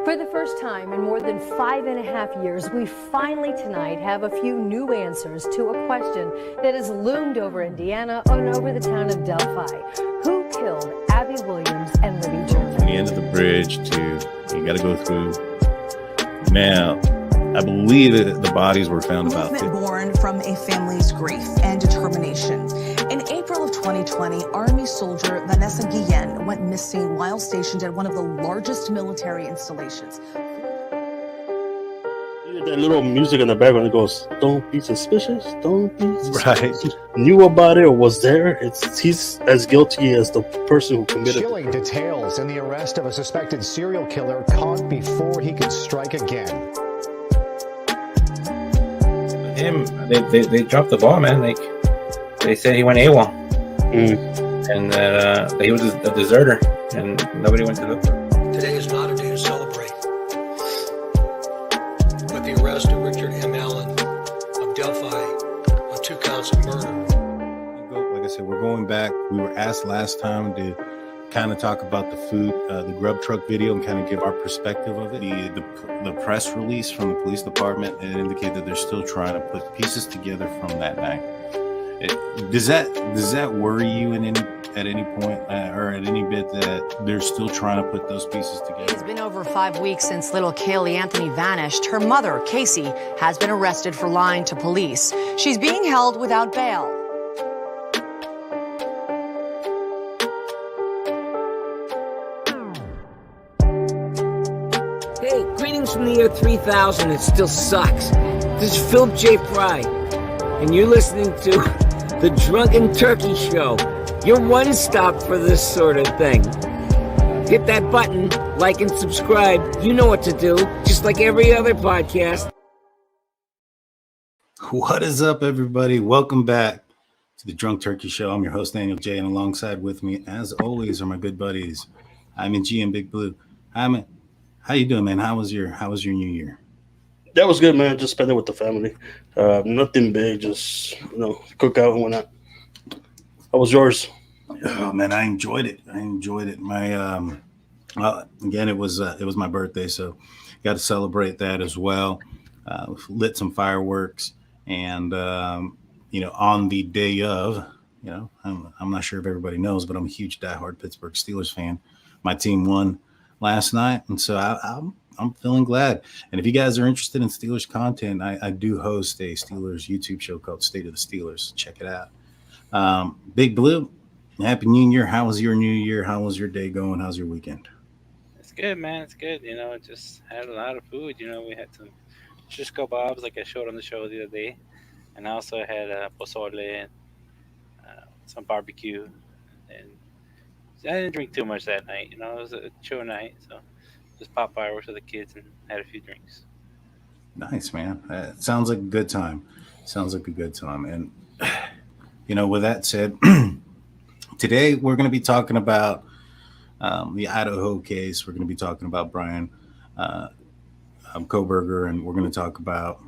For the first time in more than 5.5 years, we finally tonight have a few new answers to a question that has loomed over Indiana and over the town of Delphi. Who killed Abby Williams and Libby Gervais? The end of the bridge you got to go through. Now, I believe that the bodies were found about 50. Born from a family's grief and determination. In April of 2020, Army soldier Vanessa Guillen went missing while stationed at one of the largest military installations. That little music in the background that goes, "Don't be suspicious, don't be suspicious." Right. Knew about it or was there. He's as guilty as the person who committed it. Chilling details in the arrest of a suspected serial killer caught before he could strike again. Him, they dropped the ball, man. Like they said, he went AWOL, and that he was a deserter, and nobody went to look for him. Today is not a day to celebrate, but the arrest of Richard M. Allen of Delphi on 2 counts of murder. Like I said, we're going back. We were asked last time to kind of talk about the food, the grub truck video, and kind of give our perspective of it. The press release from the police department, it indicated that they're still trying to put pieces together from that night. Does that worry you at any point or at any bit that they're still trying to put those pieces together? It's been over 5 weeks since little Kaylee Anthony vanished. Her mother, Casey, has been arrested for lying to police. She's being held without bail. Hey, greetings from the year 3000. It still sucks. This is Philip J. Fry, and you're listening to The Drunken Turkey Show, your one stop for this sort of thing. Hit that button, like and subscribe. You know what to do, just like every other podcast. What is up, everybody? Welcome back to The Drunk Turkey Show. I'm your host, Daniel J., and alongside with me, as always, are my good buddies, Hyman G and Big Blue. Hyman, how you doing, man? How was your New Year? That was good, man. Just spend it with the family. Nothing big, just cookout and whatnot. How was yours? Oh man, I enjoyed it. My again, it was my birthday, so got to celebrate that as well. Lit some fireworks, and on the day of, I'm not sure if everybody knows, but I'm a huge diehard Pittsburgh Steelers fan. My team won last night, and so I'm feeling glad. And if you guys are interested in Steelers content, I do host a Steelers YouTube show called State of the Steelers. Check it out. Big Blue, Happy New Year. How was your New Year? How was your day going? How's your weekend? It's good, man. It's good. Just had a lot of food. We had some shish kebabs, like I showed on the show the other day, and I also had pozole and some barbecue. And I didn't drink too much that night. It was a chill night, so just popped fireworks with the kids and had a few drinks. Nice, man. Sounds like a good time. And, with that said, today we're going to be talking about the Idaho case. We're going to be talking about Bryan Kohberger, and we're going to talk about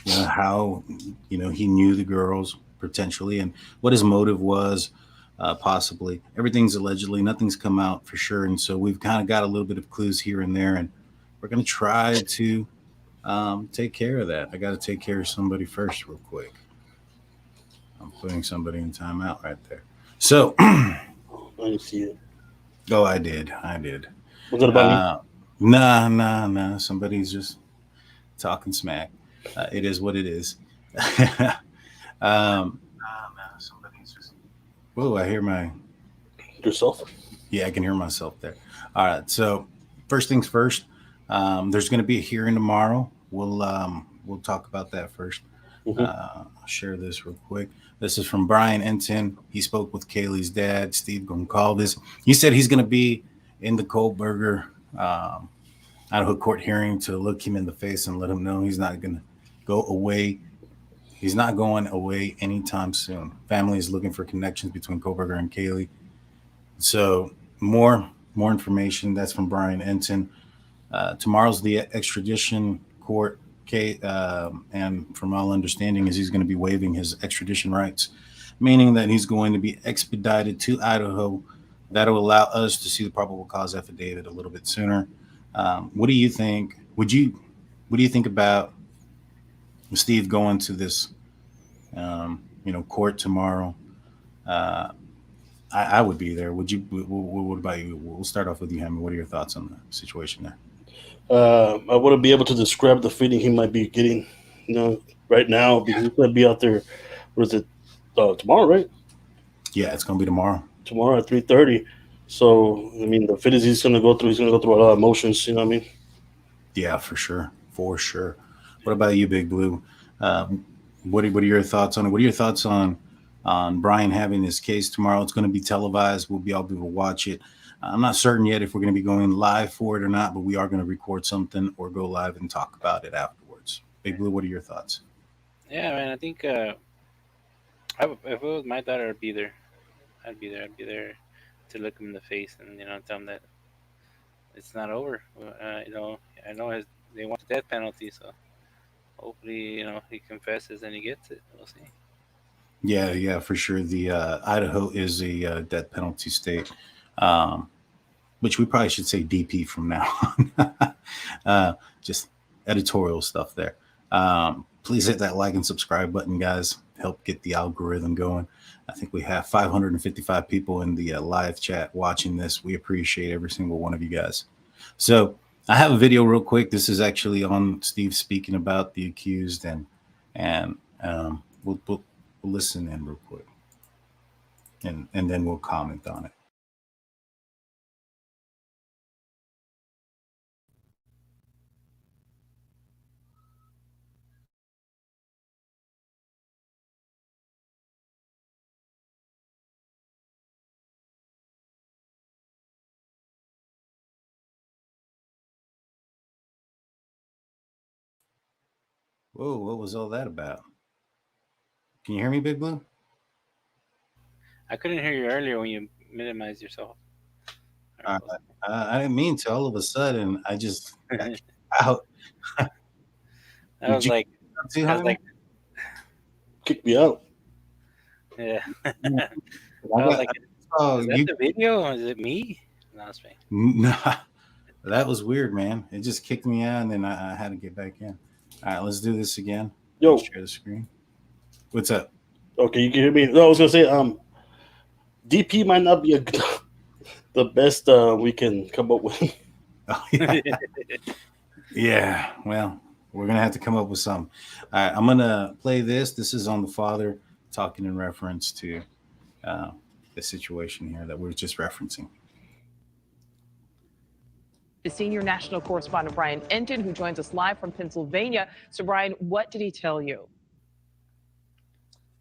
how he knew the girls potentially and what his motive was. Possibly. Everything's allegedly. Nothing's come out for sure. And so we've kind of got a little bit of clues here and there, and we're going to try to take care of that. I got to take care of somebody first real quick. I'm putting somebody in timeout right there. So. I didn't see it. Oh, I did. Was it about me? Nah. Somebody's just talking smack. It is what it is. Whoa, I hear yourself. Yeah, I can hear myself there. All right. So first things first, there's going to be a hearing tomorrow. We'll talk about that first. I'll share this real quick. This is from Brian Enton. He spoke with Kaylee's dad, Steve Goncalves. He said he's going to be in the Kohberger Idaho court hearing to look him in the face and let him know he's not going to go away. He's not going away anytime soon. Family is looking for connections between Kohberger and Kaylee. So more information. That's from Brian Enton. Tomorrow's the extradition court case, and from all understanding is he's going to be waiving his extradition rights, meaning that he's going to be expedited to Idaho. That'll allow us to see the probable cause affidavit a little bit sooner. What do you think? What do you think about Steve going to this, court tomorrow? Uh, I would be there. Would you? What about you? We'll start off with you, Hammond. What are your thoughts on the situation there? I wouldn't be able to describe the feeling he might be getting, right now because he's gonna be out there. What is it? Tomorrow, right? Yeah, it's gonna be tomorrow. Tomorrow at 3:30. So I mean, the feelings he's gonna go through. He's gonna go through a lot of emotions. You know what I mean? Yeah, for sure, for sure. What about you, Big Blue? What are your thoughts on it? What are your thoughts on Bryan having his case tomorrow? It's going to be televised. We'll be able to watch it. I'm not certain yet if we're going to be going live for it or not, but we are going to record something or go live and talk about it afterwards. Big Blue, what are your thoughts? Yeah, man. I think if it was my daughter, I'd be there. I'd be there. I'd be there to look him in the face and tell him that it's not over. I know they want the death penalty, so hopefully he confesses and he gets it. We'll see. Yeah, for sure. The Idaho is a death penalty state, which we probably should say DP from now on. Just editorial stuff there. Please hit that like and subscribe button, guys. Help get the algorithm going. I think we have 555 people in the live chat watching this. We appreciate every single one of you guys. So I have a video real quick. This is actually on Steve speaking about the accused, and we'll listen in real quick, and then we'll comment on it. Whoa, what was all that about? Can you hear me, Big Blue? I couldn't hear you earlier when you minimized yourself. I didn't mean to. All of a sudden, I just got out. I was like, kick me out. Yeah. I was like, is that the video or is it me? No, it's me. Nah, that was weird, man. It just kicked me out, and then I had to get back in. All right, let's do this again. Yo, share the screen. What's up? Okay, you can hear me. No, I was gonna say, DP might not be the best we can come up with. Oh, yeah. Yeah, well, we're gonna have to come up with something. All right, I'm gonna play this. This is on the father talking in reference to the situation here that we're just referencing. The senior national correspondent Brian Enton, who joins us live from Pennsylvania. So, Brian, what did he tell you?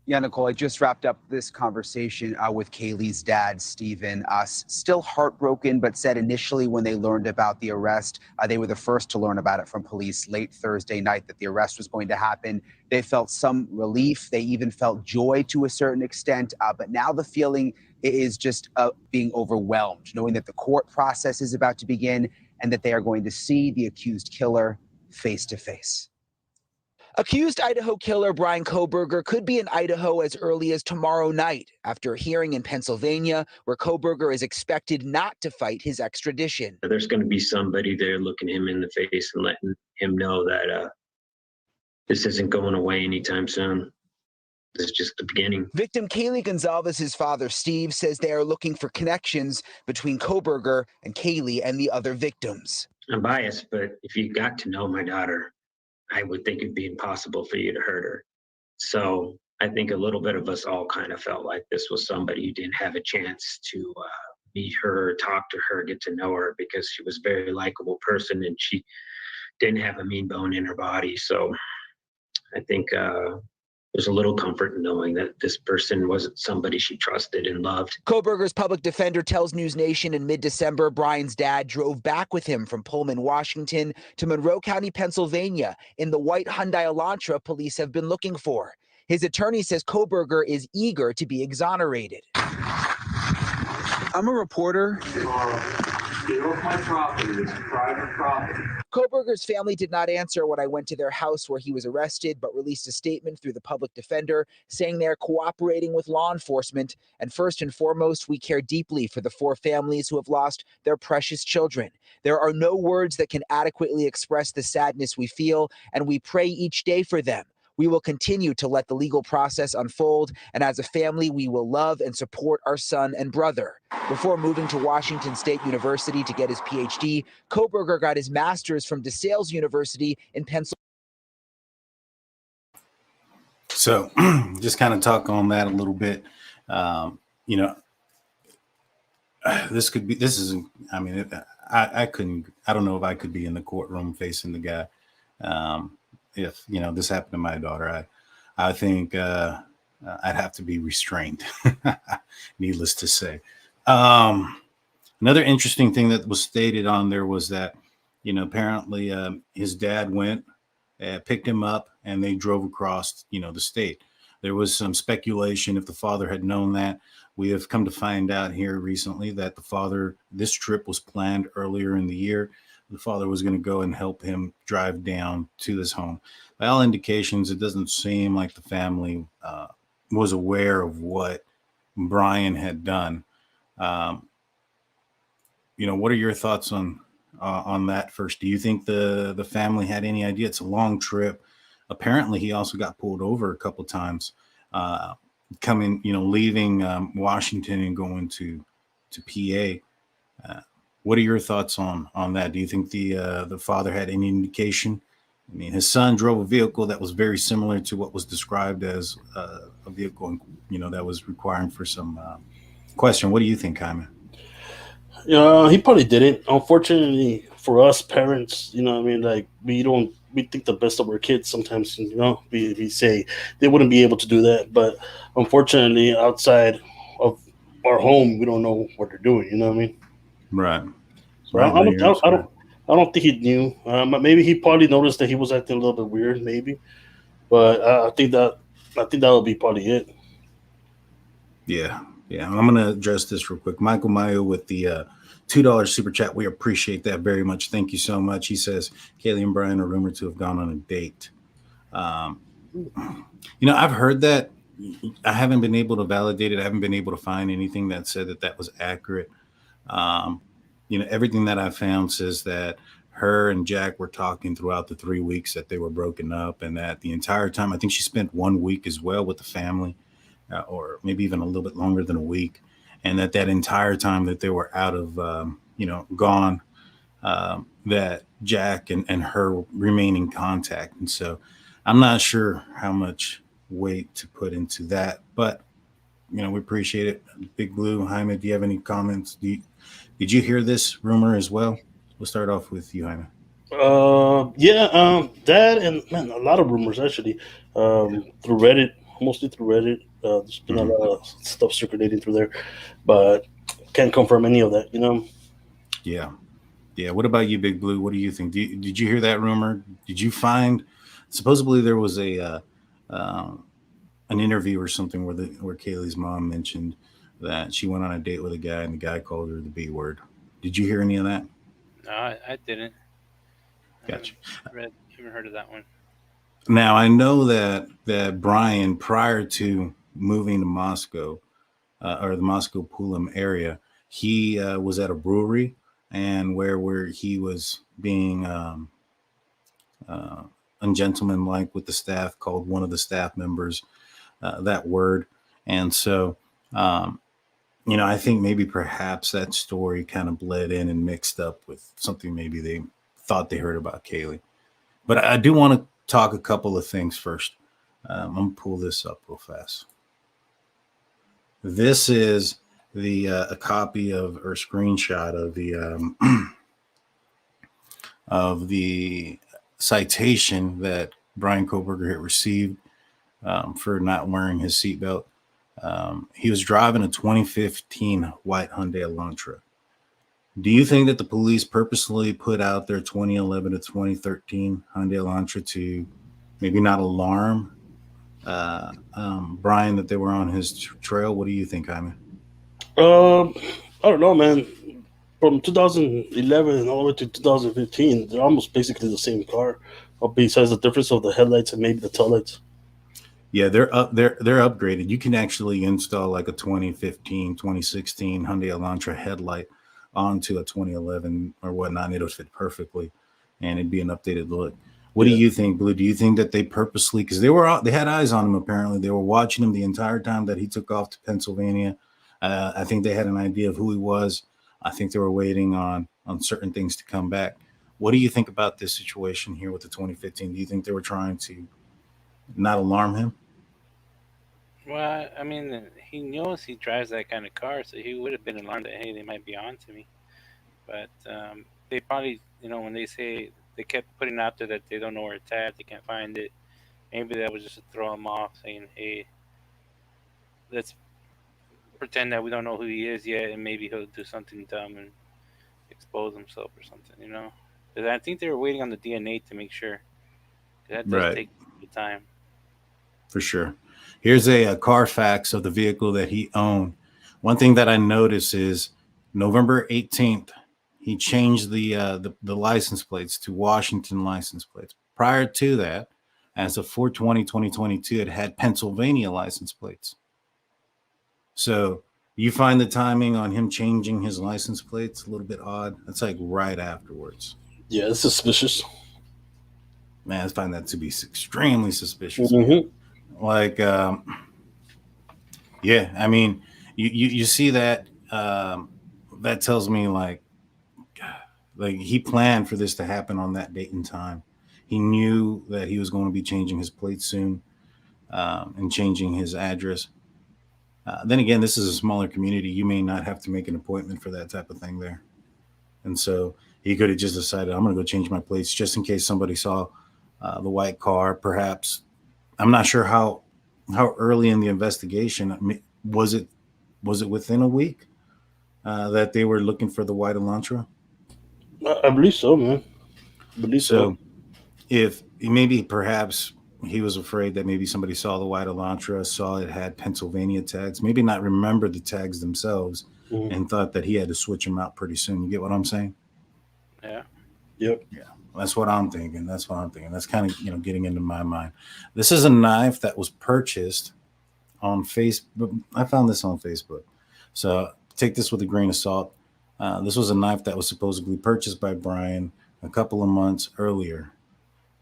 Yeah, Nicole, I just wrapped up this conversation with Kaylee's dad, Stephen. Still heartbroken, but said initially when they learned about the arrest, they were the first to learn about it from police late Thursday night that the arrest was going to happen. They felt some relief. They even felt joy to a certain extent. But now the feeling is just being overwhelmed, knowing that the court process is about to begin and that they are going to see the accused killer face to face. Accused Idaho killer Bryan Kohberger could be in Idaho as early as tomorrow night after a hearing in Pennsylvania where Kohberger is expected not to fight his extradition. There's going to be somebody there looking him in the face and letting him know that this isn't going away anytime soon. This is just the beginning. Victim Kaylee Goncalves' father, Steve, says they are looking for connections between Kohberger and Kaylee and the other victims. I'm biased, but if you got to know my daughter, I would think it'd be impossible for you to hurt her. So I think a little bit of us all kind of felt like this was somebody who didn't have a chance to meet her, talk to her, get to know her, because she was a very likable person and she didn't have a mean bone in her body. So I think there's a little comfort in knowing that this person wasn't somebody she trusted and loved. Kohberger's public defender tells News Nation in mid-December Bryan's dad drove back with him from Pullman, Washington to Monroe County, Pennsylvania in the white Hyundai Elantra police have been looking for. His attorney says Kohberger is eager to be exonerated. I'm a reporter. Get off my property. It's private property. Kohberger's family did not answer when I went to their house where he was arrested, but released a statement through the public defender saying they're cooperating with law enforcement. And first and foremost, we care deeply for the 4 families who have lost their precious children. There are no words that can adequately express the sadness we feel, and we pray each day for them. We will continue to let the legal process unfold, and as a family, we will love and support our son and brother. Before moving to Washington State University to get his PhD, Kohberger got his master's from DeSales University in Pennsylvania. So just kind of talk on that a little bit. You know, this isn't, I mean, I don't know if I could be in the courtroom facing the guy. If, you know, this happened to my daughter, I think I'd have to be restrained, needless to say. Another interesting thing that was stated on there was that, you know, apparently his dad went, picked him up, and they drove across, you know, the state. There was some speculation if the father had known that. We have come to find out here recently that this trip was planned earlier in the year. The father was going to go and help him drive down to this home. By all indications, it doesn't seem like the family was aware of what Bryan had done. You know, what are your thoughts on that first? Do you think the family had any idea? It's a long trip. Apparently, he also got pulled over a couple times, leaving Washington and going to PA. What are your thoughts on that? Do you think the father had any indication? I mean, his son drove a vehicle that was very similar to what was described as a vehicle, you know, that was requiring for some question. What do you think, Jaime? He probably didn't. Unfortunately for us parents, you know what I mean? Like, we think the best of our kids sometimes, you know, we say they wouldn't be able to do that. But unfortunately, outside of our home, we don't know what they're doing, you know what I mean? Right. So I don't think he knew. Maybe he probably noticed that he was acting a little bit weird, maybe. But I think that would be probably it. Yeah. I'm going to address this real quick. Michael Mayo with the $2 super chat. We appreciate that very much. Thank you so much. He says Kaylee and Bryan are rumored to have gone on a date. You know, I've heard that. I haven't been able to validate it. I haven't been able to find anything that said that was accurate. You know, everything that I found says that her and Jack were talking throughout the 3 weeks that they were broken up, and that the entire time, I think she spent 1 week as well with the family, or maybe even a little bit longer than a week. And that entire time that they were out of, gone, that Jack and her remain in contact. And so I'm not sure how much weight to put into that, but, you know, we appreciate it. Big Blue, Jaime, do you have any comments? Did you hear this rumor as well? We'll start off with you, Jaime. That and, man, a lot of rumors, actually, through Reddit, mostly through Reddit. There's been a lot of stuff circulating through there, but can't confirm any of that, you know? Yeah. What about you, Big Blue? What do you think? Did you hear that rumor? Did you find, supposedly there was an interview or something where Kaylee's mom mentioned that she went on a date with a guy and the guy called her the B word. Did you hear any of that? No, I didn't. Gotcha. I haven't heard of that one. Now, I know that Bryan, prior to moving to Moscow, or the Moscow Pulim area, he was at a brewery, and where he was being ungentlemanlike with the staff, called one of the staff members that word. And so, you know, I think maybe perhaps that story kind of bled in and mixed up with something maybe they thought they heard about Kaylee. But I do want to talk a couple of things first. I'm going to pull this up real fast. This is a copy of, or screenshot of the citation that Bryan Kohberger had received for not wearing his seatbelt. He was driving a 2015 white Hyundai Elantra. Do you think that the police purposely put out their 2011 to 2013 Hyundai Elantra to maybe not alarm Bryan that they were on his trail? What do you think, Jaime? I don't know, man. From 2011 all the way to 2015, they're almost basically the same car, besides the difference of the headlights and maybe the taillights. Yeah, they're upgraded. You can actually install like a 2015, 2016 Hyundai Elantra headlight onto a 2011 or whatnot. It'll fit perfectly, and it'd be an updated look. What do you think, Blue? Do you think that they purposely, because they had eyes on him apparently, they were watching him the entire time that he took off to Pennsylvania. I think they had an idea of who he was. I think they were waiting on certain things to come back. What do you think about this situation here with the 2015? Do you think they were trying to not alarm him? Well, I mean, he knows he drives that kind of car, so he would have been alarmed that, hey, they might be on to me. But they probably, when they say they kept putting out there that they don't know where it's at, they can't find it, maybe that was just to throw him off, saying, hey, let's pretend that we don't know who he is yet, and maybe he'll do something dumb and expose himself or something, 'Cause I think they were waiting on the DNA to make sure. That does take the time. For sure. Here's a Carfax of the vehicle that he owned. One thing that I noticed is November 18th, he changed the license plates to Washington license plates. Prior to that, as of 4/20/2022, it had Pennsylvania license plates. So you find the timing on him changing his license plates a little bit odd. That's like right afterwards. Yeah, it's suspicious. Man, I find that to be extremely suspicious. Mm-hmm. Like, yeah, I mean, you see that that tells me like he planned for this to happen on that date and time. He knew that he was going to be changing his plate soon and changing his address. Then again, this is a smaller community. You may not have to make an appointment for that type of thing there. And so he could have just decided, I'm going to go change my plates just in case somebody saw the white car. Perhaps, I'm not sure how early in the investigation. Was it within a week that they were looking for the white Elantra? I believe so, man. I believe so. If maybe perhaps he was afraid that maybe somebody saw the white Elantra, saw it had Pennsylvania tags, maybe not remember the tags themselves, and thought that he had to switch them out pretty soon. You get what I'm saying? Yeah. Yep. Yeah. That's what I'm thinking. That's kind of, getting into my mind. This is a knife that was purchased on Facebook. I found this on Facebook. So take this with a grain of salt. This was a knife that was supposedly purchased by Bryan a couple of months earlier.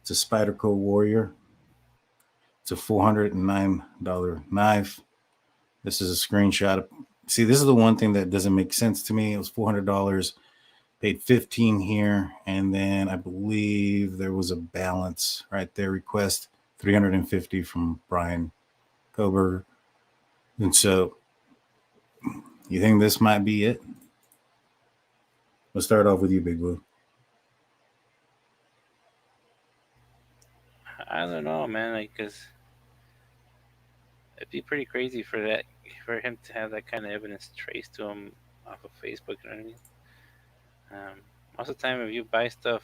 It's a Spyderco Warrior. It's a $409 knife. This is a screenshot. See, this is the one thing that doesn't make sense to me. It was $400. Paid $15 here, and then I believe there was a balance right there. Request $350 from Bryan Kohberger. And so, you think this might be it? Let's start off with you, Big Blue. I don't know, man. Because it'd be pretty crazy for him to have that kind of evidence traced to him off of Facebook. You know what I mean? Most of the time, if you buy stuff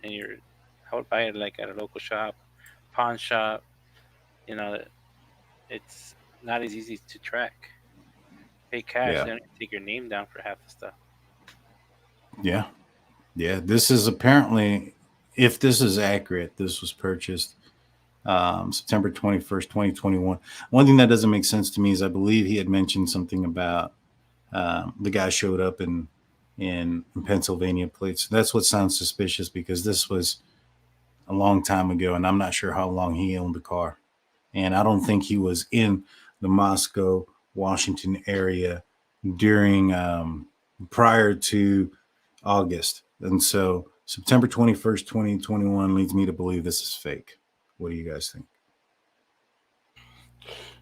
and I would buy it like at a local shop, pawn shop, it's not as easy to track. Pay cash, they don't take your name down for half the stuff. Yeah. This is apparently, if this is accurate, this was purchased September 21st, 2021. One thing that doesn't make sense to me is I believe he had mentioned something about the guy showed up in Pennsylvania plates. That's what sounds suspicious, because this was a long time ago, and I'm not sure how long he owned the car. And I don't think he was in the Moscow, Washington area during prior to August. And so September 21st, 2021 leads me to believe this is fake. What do you guys think?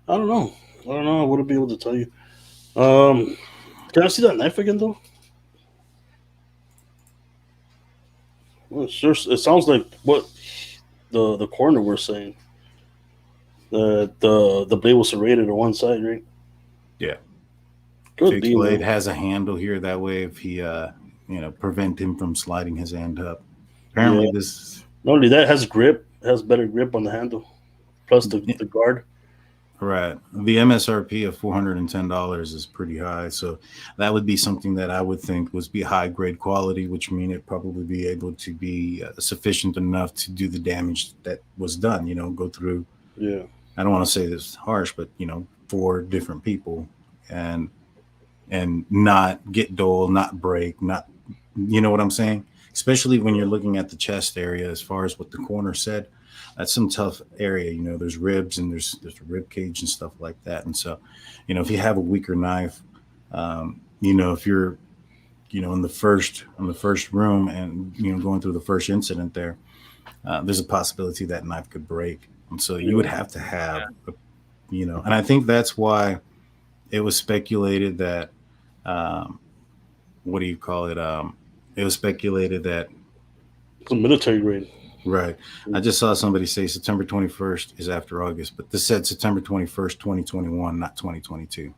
I don't know. I wouldn't be able to tell you. Can I see that knife again, though? Well, sure. It sounds like what the coroner was saying. The blade was serrated on one side, right? Yeah. Good Fixed deal, blade man. has a handle here. That way, if he prevent him from sliding his hand up. Apparently, this not only that, has grip. Has better grip on the handle. Plus the guard. Right. The MSRP of $410 is pretty high. So that would be something that I would think was be high grade quality, which mean it probably be able to be sufficient enough to do the damage that was done, go through. Yeah. I don't want to say this harsh, but 4 different people and not get dull, not break, not, you know what I'm saying? Especially when you're looking at the chest area, as far as what the coroner said, that's some tough area. There's ribs and there's a rib cage and stuff like that. And so, if you have a weaker knife, if you're, in the first room and, going through the first incident there, there's a possibility that knife could break. And so you would have to have, and I think that's why it was speculated that, what do you call it? It was speculated that it's a military grade. Right. I just saw somebody say September 21st is after August, but this said September 21st, 2021, not 2022.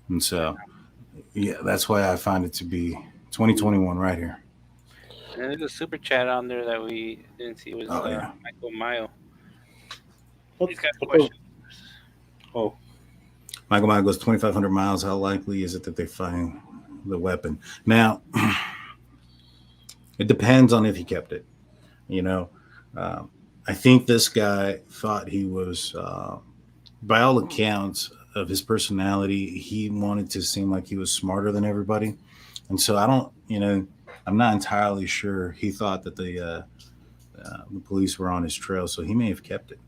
And so, yeah, that's why I find it to be 2021 right here. And there's a super chat on there that we didn't see. It was Michael Mayo. He's got a question. Oh. Michael Mayo goes 2,500 miles. How likely is it that they find the weapon? Now, it depends on if he kept it. I think this guy thought he was, by all accounts of his personality, he wanted to seem like he was smarter than everybody. And so I'm not entirely sure he thought that the police were on his trail. So he may have kept it,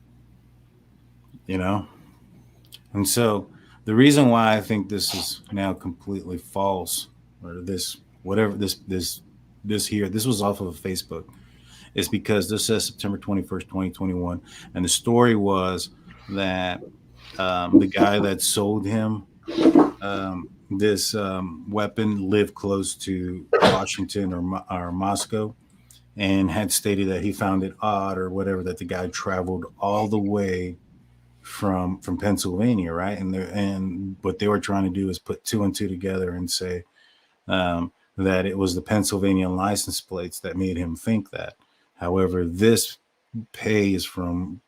And so the reason why I think this is now completely false, or this was off of Facebook, is because this says September 21st, 2021. And the story was that the guy that sold him this weapon lived close to Washington or Moscow, and had stated that he found it odd or whatever that the guy traveled all the way from Pennsylvania, right? And what they were trying to do is put 2 and 2 together and say that it was the Pennsylvania license plates that made him think that. However, this pay is from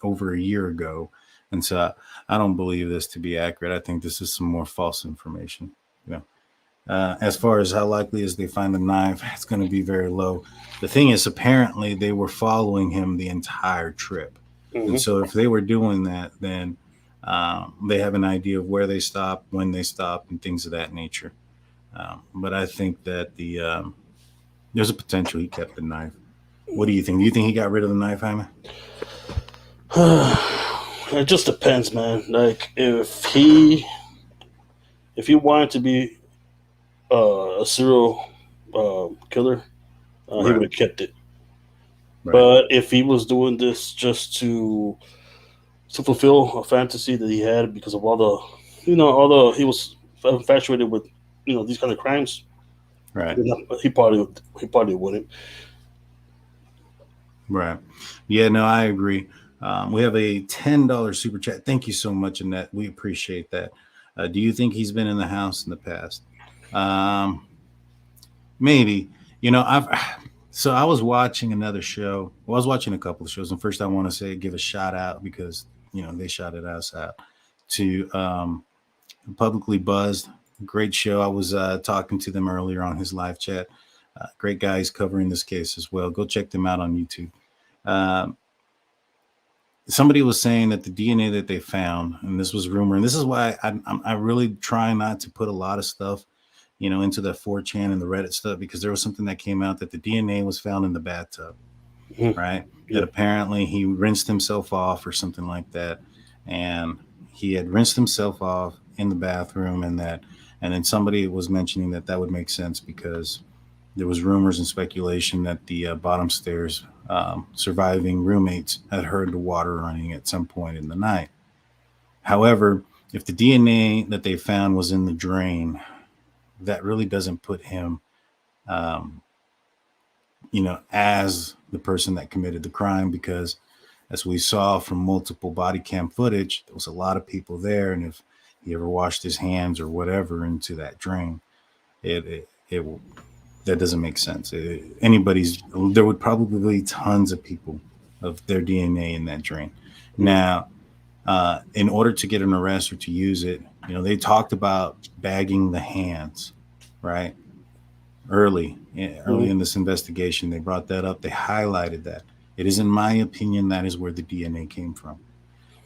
over a year ago. And so I don't believe this to be accurate. I think this is some more false information. As far as how likely is they find the knife, it's going to be very low. The thing is, apparently they were following him the entire trip. Mm-hmm. And so if they were doing that, then they have an idea of where they stopped, when they stopped, and things of that nature. But I think that there's a potential he kept the knife. What do you think? Do you think he got rid of the knife, Jaime? It just depends, man. Like if he wanted to be a serial killer, he would have kept it. Right. But if he was doing this just to fulfill a fantasy that he had because of he was infatuated with these kind of crimes, right? He probably wouldn't. Right. Yeah, no, I agree. We have a $10 super chat. Thank you so much, Annette. We appreciate that. Do you think he's been in the house in the past? Maybe. I was watching another show. Well, I was watching a couple of shows. And first I want to give a shout out because, they shouted us out to Publicly Buzzed. Great show. I was talking to them earlier on his live chat. Great guys covering this case as well. Go check them out on YouTube. Somebody was saying that the DNA that they found, and this was rumor, and this is why I really try not to put a lot of stuff, into the 4chan and the Reddit stuff, because there was something that came out that the DNA was found in the bathtub, right? Yeah. That apparently he rinsed himself off or something like that, and he had rinsed himself off in the bathroom, and then somebody was mentioning that would make sense because there was rumors and speculation that the bottom stairs surviving roommates had heard the water running at some point in the night. However, if the DNA that they found was in the drain, that really doesn't put him, as the person that committed the crime, because as we saw from multiple body cam footage, there was a lot of people there. And if he ever washed his hands or whatever into that drain, that doesn't make sense. There would probably be tons of people of their DNA in that drain. Now, in order to get an arrest or to use it, they talked about bagging the hands, right? Early in this investigation, they brought that up. They highlighted that. It is, in my opinion, that is where the DNA came from.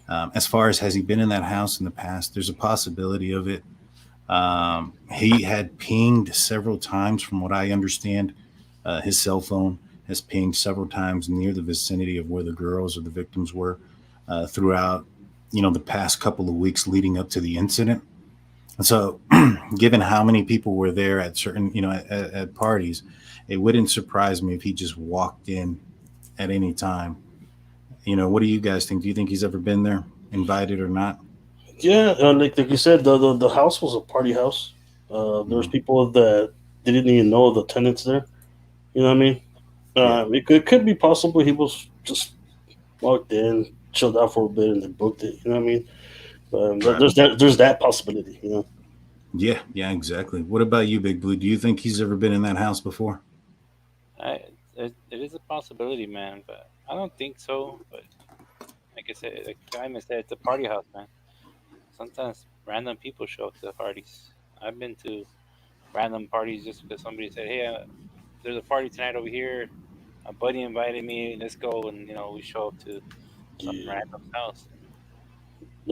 As far as has he been in that house in the past, there's a possibility of it. He had pinged several times, from what I understand. His cell phone has pinged several times near the vicinity of where the girls or the victims were throughout, the past couple of weeks leading up to the incident. And so, given how many people were there at certain, at parties, it wouldn't surprise me if he just walked in at any time. What do you guys think? Do you think he's ever been there, invited or not? Yeah, like you said, the house was a party house. There's people that didn't even know the tenants there. You know what I mean? It could be possible he was just walked in, chilled out for a bit, and then booked it. You know what I mean? Right. There's that possibility. Yeah, exactly. What about you, Big Blue? Do you think he's ever been in that house before? It is a possibility, man, but I don't think so. But like I said, like Jaime said, it's a party house, man. Sometimes random people show up to the parties. I've been to random parties just because somebody said, "Hey, there's a party tonight over here. A buddy invited me. Let's go." And we show up to some random house.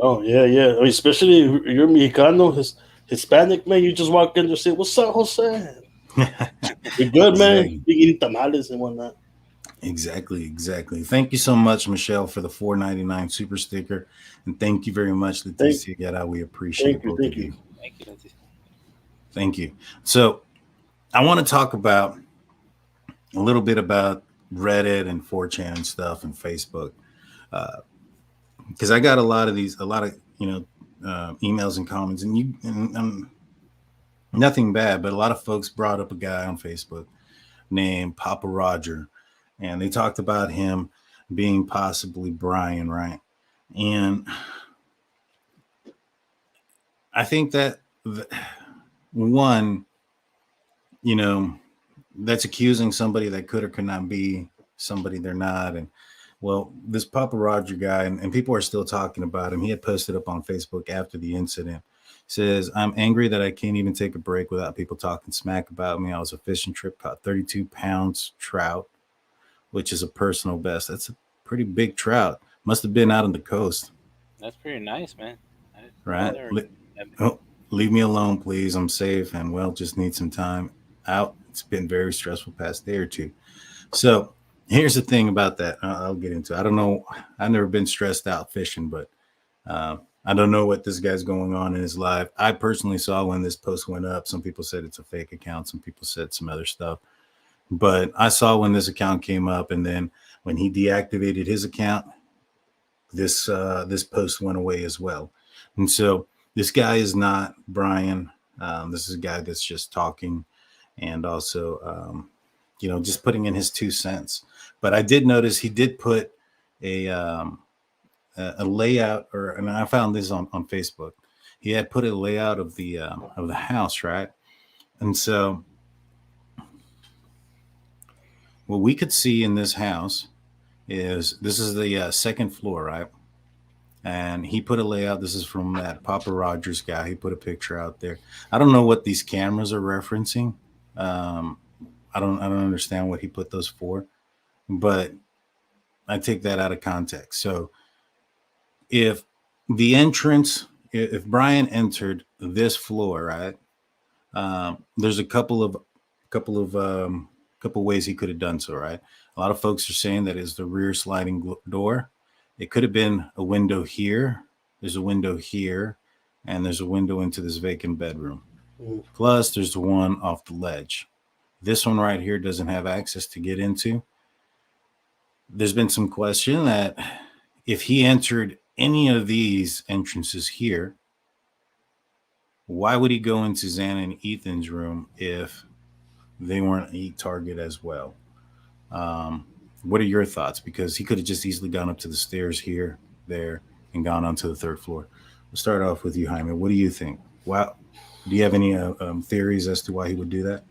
Oh yeah. I mean, especially if you're Mexicano, Hispanic, man. You just walk in and say, "What's up, Jose?" You're good, man. You eating tamales and whatnot. Exactly. Thank you so much, Michelle, for the $4.99 super sticker, and thank you very much, Leticia Guerra. We appreciate both of you. Thank you, Leticia. Thank you. So, I want to talk about a little bit about Reddit and 4chan and stuff and Facebook, because I got a lot of emails and comments, and nothing bad, but a lot of folks brought up a guy on Facebook named Papa Roger, and they talked about him being possibly Bryan, right? And I think that one, that's accusing somebody that could or could not be somebody they're not. And well, this Papa Roger guy, and people are still talking about him. He had posted up on Facebook after the incident. Says, "I'm angry that I can't even take a break without people talking smack about me. I was a fishing trip, caught 32 pounds trout, which is a personal best." That's a pretty big trout. Must have been out on the coast. That's pretty nice, man. Right? Leave me alone, please. I'm safe and just need some time out. It's been very stressful past day or two. So here's the thing about that. I'll get into it. I don't know. I've never been stressed out fishing, but I don't know what this guy's going on in his life. I personally saw when this post went up. Some people said it's a fake account. Some people said some other stuff. But I saw when this account came up, and then when he deactivated his account, this post went away as well. And so this guy is not Bryan. This is a guy that's just talking, and also, just putting in his 2 cents. But I did notice he did put a layout, and I found this on Facebook. He had put a layout of the house, right? And so what we could see in this house is this is the second floor, right? And he put a layout. This is from that Papa Rogers guy. He put a picture out there. I don't know what these cameras are referencing. I don't understand what he put those for, but I take that out of context. So if the entrance, if Bryan entered this floor, right? There's a couple ways he could have done so, right? A lot of folks are saying that is the rear sliding door. It could have been a window here. There's a window here, and there's a window into this vacant bedroom. Plus, there's the one off the ledge. This one right here doesn't have access to get into. There's been some question that if he entered any of these entrances here, why would he go into Xana and Ethan's room if they weren't a target as well? What are your thoughts? Because he could have just easily gone up to the stairs here, there, and gone onto the third floor. We'll start off with you, Jaime. What do you think? Do you have any theories as to why he would do that?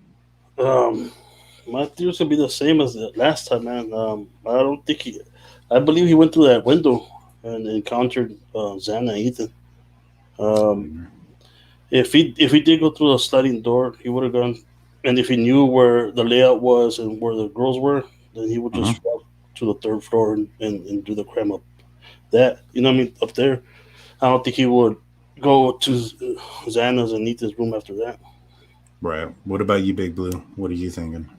My theory's gonna be the same as the last time, man. I believe he went through that window. and encountered Xana and Ethan. If he did go through the sliding door, he would have gone. And if he knew where the layout was and where the girls were, then he would just walk to the third floor and do the crime up that. You know what I mean? Up there. I don't think he would go to Xana's and Ethan's room after that. Right. What about you, Big Blue? What are you thinking?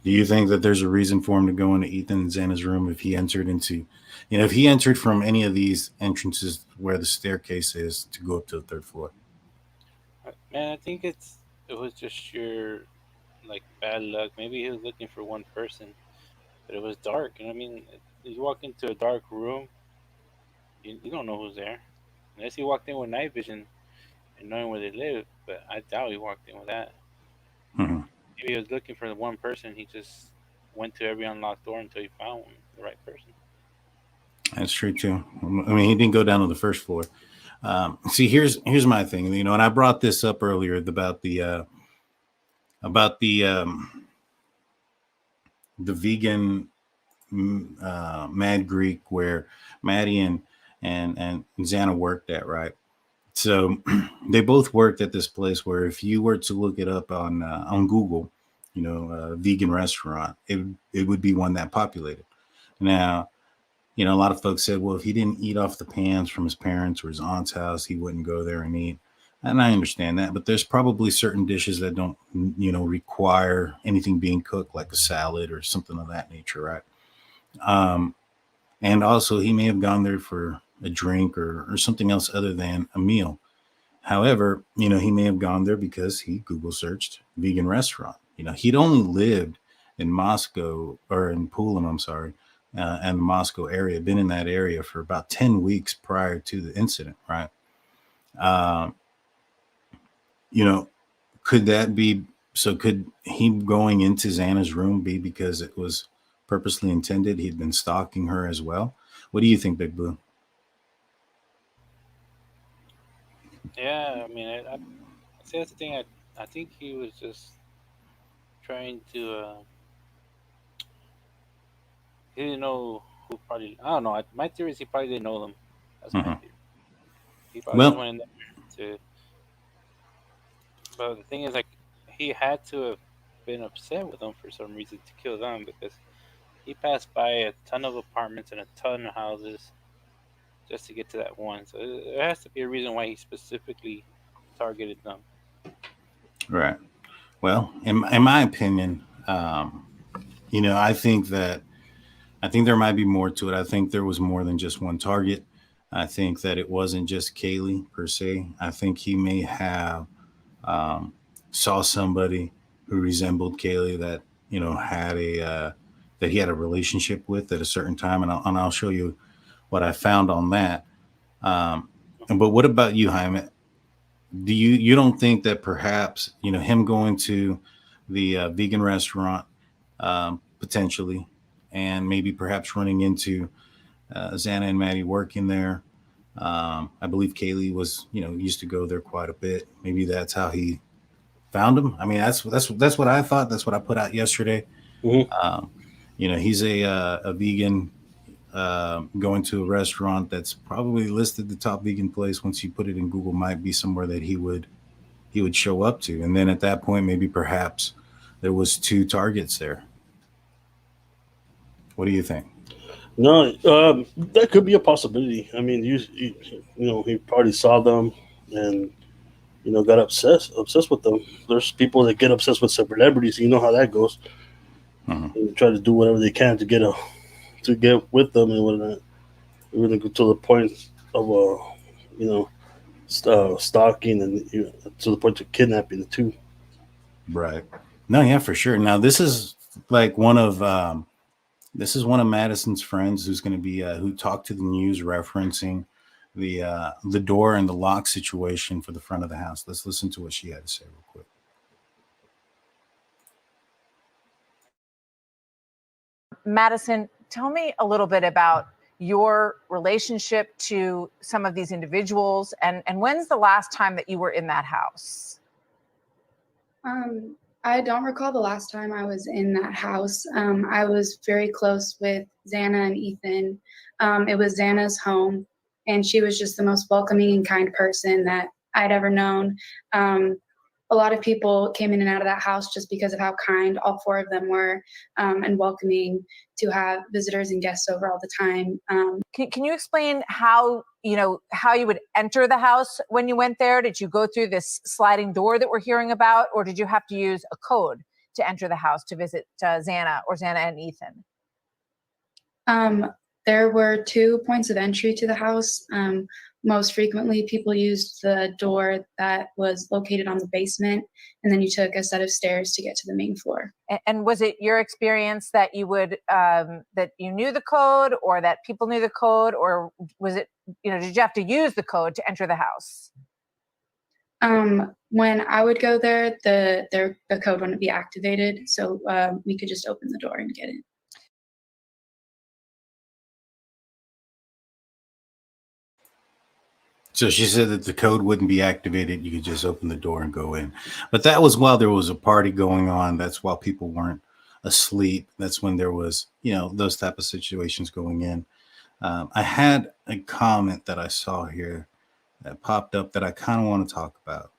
Do you think that there's a reason for him to go into Ethan and Xana's room if he entered into, if he entered from any of these entrances where the staircase is to go up to the third floor? Man, I think it was just sheer like bad luck. Maybe he was looking for one person, but it was dark. And I mean, you walk into a dark room, you don't know who's there, unless he walked in with night vision and knowing where they live. But I doubt he walked in with that. Mm-hmm. Maybe he was looking for the one person. He just went to every unlocked door until he found the right person. That's true too. I mean, he didn't go down to the first floor. See, here's my thing, and I brought this up earlier about the vegan Mad Greek where Maddie and Xana worked at, right? So they both worked at this place where if you were to look it up on Google, vegan restaurant, it would be one that populated. Now, a lot of folks said, well, if he didn't eat off the pans from his parents or his aunt's house, he wouldn't go there and eat. And I understand that, but there's probably certain dishes that don't, require anything being cooked, like a salad or something of that nature, right? And also he may have gone there for a drink or something else other than a meal. However, he may have gone there because he Google searched vegan restaurant. He'd only lived in Moscow or in Pullman, I'm sorry, and the Moscow area, been in that area for about 10 weeks prior to the incident, right? Could that be, so could he going into Xana's room be because it was purposely intended? He'd been stalking her as well. What do you think, Big Blue? Yeah, I mean, I see that's the thing. I think he was just trying to. He didn't know who probably. I don't know. My theory is he probably didn't know them. That's my theory. He probably just went in there to. But the thing is, like, he had to have been upset with them for some reason to kill them because he passed by a ton of apartments and a ton of houses just to get to that one. So there has to be a reason why he specifically targeted them. Right. Well, in my opinion, I think there might be more to it. I think there was more than just one target. I think that it wasn't just Kaylee per se. I think he may have saw somebody who resembled Kaylee that had that he had a relationship with at a certain time, and I'll show you what I found on that. But what about you, Jaime? Do you don't think that perhaps him going to the vegan restaurant potentially, and maybe perhaps running into Xana and Maddie working there? I believe Kaylee was used to go there quite a bit. Maybe that's how he found him. I mean, that's what I thought. That's what I put out yesterday. Mm-hmm. He's a vegan going to a restaurant that's probably listed the top vegan place. Once you put it in Google, might be somewhere that he would show up to. And then at that point, maybe perhaps there was two targets there. What do you think? No, that could be a possibility. I mean, he probably saw them and got obsessed with them. There's people that get obsessed with celebrities. You know how that goes. They try to do whatever they can to get with them and whatnot. Really go to the point of stalking and to the point of kidnapping the two. Right. No, yeah, for sure. Now this is like one of Madison's friends who's going to be who talked to the news referencing the door and the lock situation for the front of the house. Let's listen to what she had to say real quick. Madison, tell me a little bit about your relationship to some of these individuals and when's the last time that you were in that house? I don't recall the last time I was in that house. I was very close with Xana and Ethan. It was Xana's home. and she was just the most welcoming and kind person that I'd ever known. A lot of people came in and out of that house just because of how kind all four of them were, and welcoming to have visitors and guests over all the time. Can you explain how you would enter the house when you went there? Did you go through this sliding door that we're hearing about, or did you have to use a code to enter the house to visit Xana and Ethan? There were 2 points of entry to the house. Most frequently, people used the door that was located on the basement, and then you took a set of stairs to get to the main floor. And was it your experience that you would that you knew the code, or that people knew the code, or was it, did you have to use the code to enter the house? When I would go there, the code wouldn't be activated, so we could just open the door and get in. So she said that the code wouldn't be activated. You could just open the door and go in. But that was while there was a party going on. That's while people weren't asleep. That's when there was, those type of situations going in. I had a comment that I saw here that popped up that I kind of want to talk about.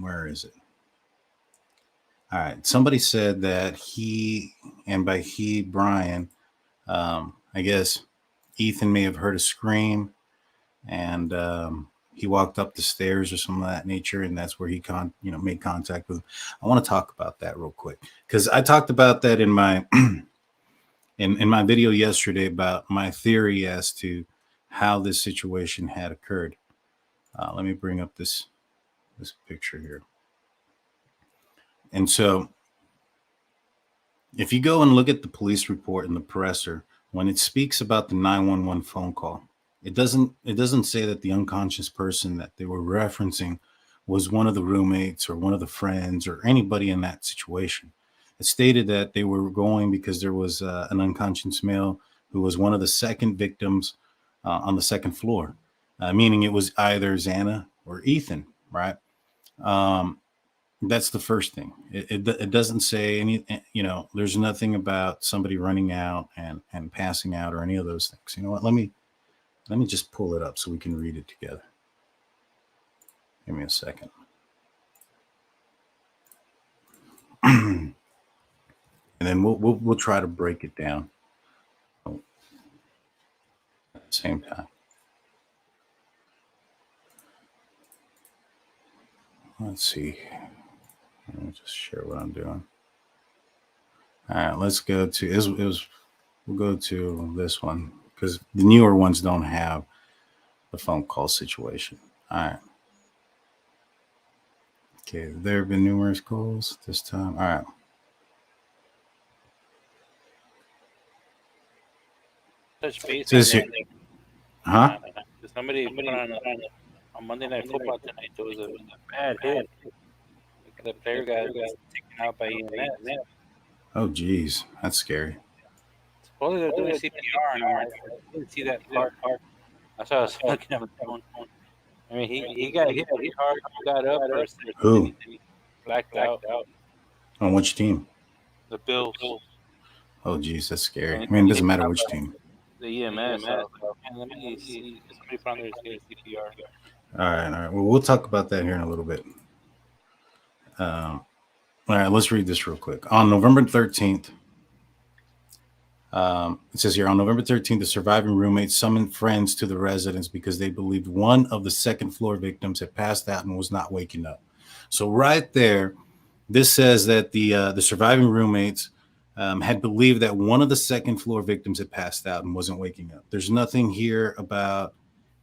Where is it? All right. Somebody said that by he, Bryan, I guess Ethan may have heard a scream, and he walked up the stairs or something of that nature, and that's where he made contact with him. I want to talk about that real quick, because I talked about that in my in my video yesterday about my theory as to how this situation had occurred. Let me bring up this picture here. And so if you go and look at the police report in the presser, when it speaks about the 911 phone call, it doesn't say that the unconscious person that they were referencing was one of the roommates or one of the friends or anybody in that situation. It stated that they were going because there was an unconscious male who was one of the second victims on the second floor, meaning it was either Xana or Ethan, right? That's the first thing. It doesn't say any, there's nothing about somebody running out and passing out or any of those things. You know what? Let me just pull it up so we can read it together. Give me a second. And then we'll try to break it down at the same time. Let's see. Let me just share what I'm doing. All right, let's go to we'll go to this one, because the newer ones don't have the phone call situation. All right. Okay, there have been numerous calls this time. All right. Touch base. Huh? Somebody put on Monday Night Football tonight. There was a bad hit. The player got taken out by EMS. Oh, geez, that's scary. Supposedly they're doing CPR, and I didn't see that part. That's why I was looking at my phone. I mean, he got hit pretty hard. He got up for a second. Who? Blacked out. On which team? The Bills. Oh, geez, that's scary. I mean, it doesn't matter which team. The EMS. Let me see. Somebody found their CPR. All right. Well, we'll talk about that here in a little bit. All right, let's read this real quick. On November 13th, it says here, on November 13th, the surviving roommates summoned friends to the residence because they believed one of the second floor victims had passed out and was not waking up. So right there, this says that the surviving roommates had believed that one of the second floor victims had passed out and wasn't waking up. There's nothing here about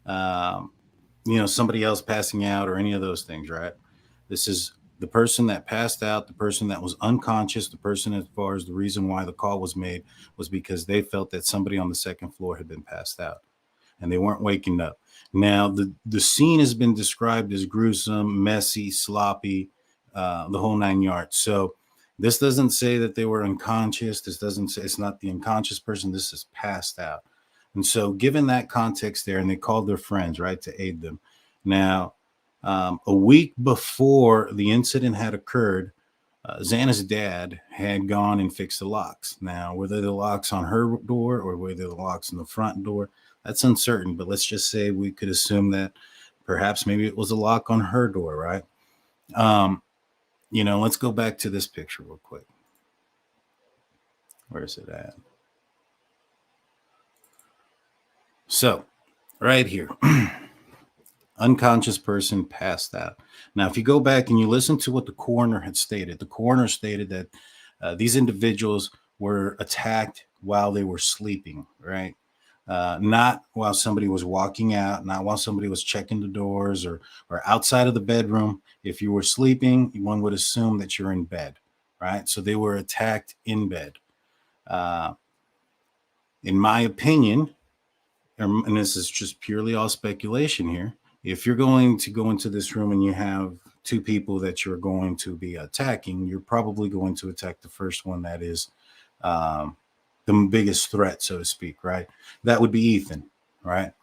somebody else passing out or any of those things, right? This is the person that passed out, the person that was unconscious, the person, as far as the reason why the call was made, was because they felt that somebody on the second floor had been passed out and they weren't waking up. Now, the scene has been described as gruesome, messy, sloppy, the whole 9 yards. So this doesn't say that they were unconscious. This doesn't say it's not the unconscious person. This is passed out. And so given that context there, and they called their friends, right, to aid them. Now, a week before the incident had occurred, Xana's dad had gone and fixed the locks. Now, were they the locks on her door or were they the locks on the front door? That's uncertain, but let's just say we could assume that perhaps maybe it was a lock on her door, right? Let's go back to this picture real quick. Where is it at? So, right here, unconscious person passed out. Now, if you go back and you listen to what the coroner had stated, the coroner stated that these individuals were attacked while they were sleeping, right? Not while somebody was walking out, not while somebody was checking the doors or outside of the bedroom. If you were sleeping, one would assume that you're in bed, right? So they were attacked in bed. In my opinion, and this is just purely all speculation here, if you're going to go into this room and you have two people that you're going to be attacking, you're probably going to attack the first one that is the biggest threat, so to speak, right? That would be Ethan, right?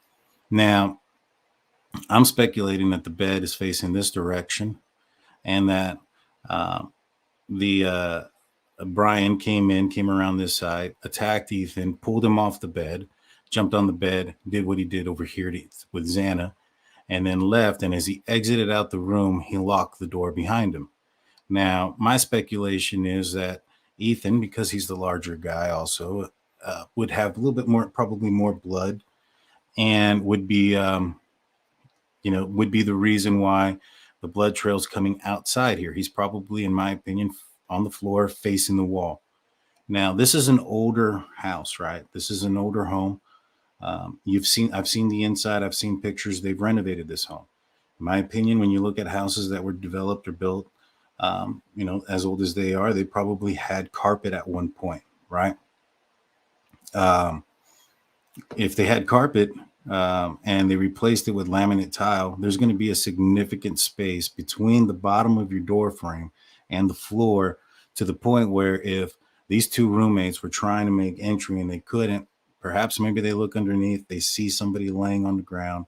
Now, I'm speculating that the bed is facing this direction and that Bryan came around this side, attacked Ethan, pulled him off the bed, jumped on the bed, did what he did over here with Xana, and then left. And as he exited out the room, he locked the door behind him. Now, my speculation is that Ethan, because he's the larger guy also, would have a little bit more, probably more blood, and would be the reason why the blood trail's coming outside here. He's probably, in my opinion, on the floor facing the wall. Now, this is an older house, right? This is an older home. I've seen the inside. I've seen pictures. They've renovated this home. In my opinion, when you look at houses that were developed or built, as old as they are, they probably had carpet at one point, right? If they had carpet and they replaced it with laminate tile, there's going to be a significant space between the bottom of your door frame and the floor, to the point where if these two roommates were trying to make entry and they couldn't, perhaps maybe they look underneath, they see somebody laying on the ground.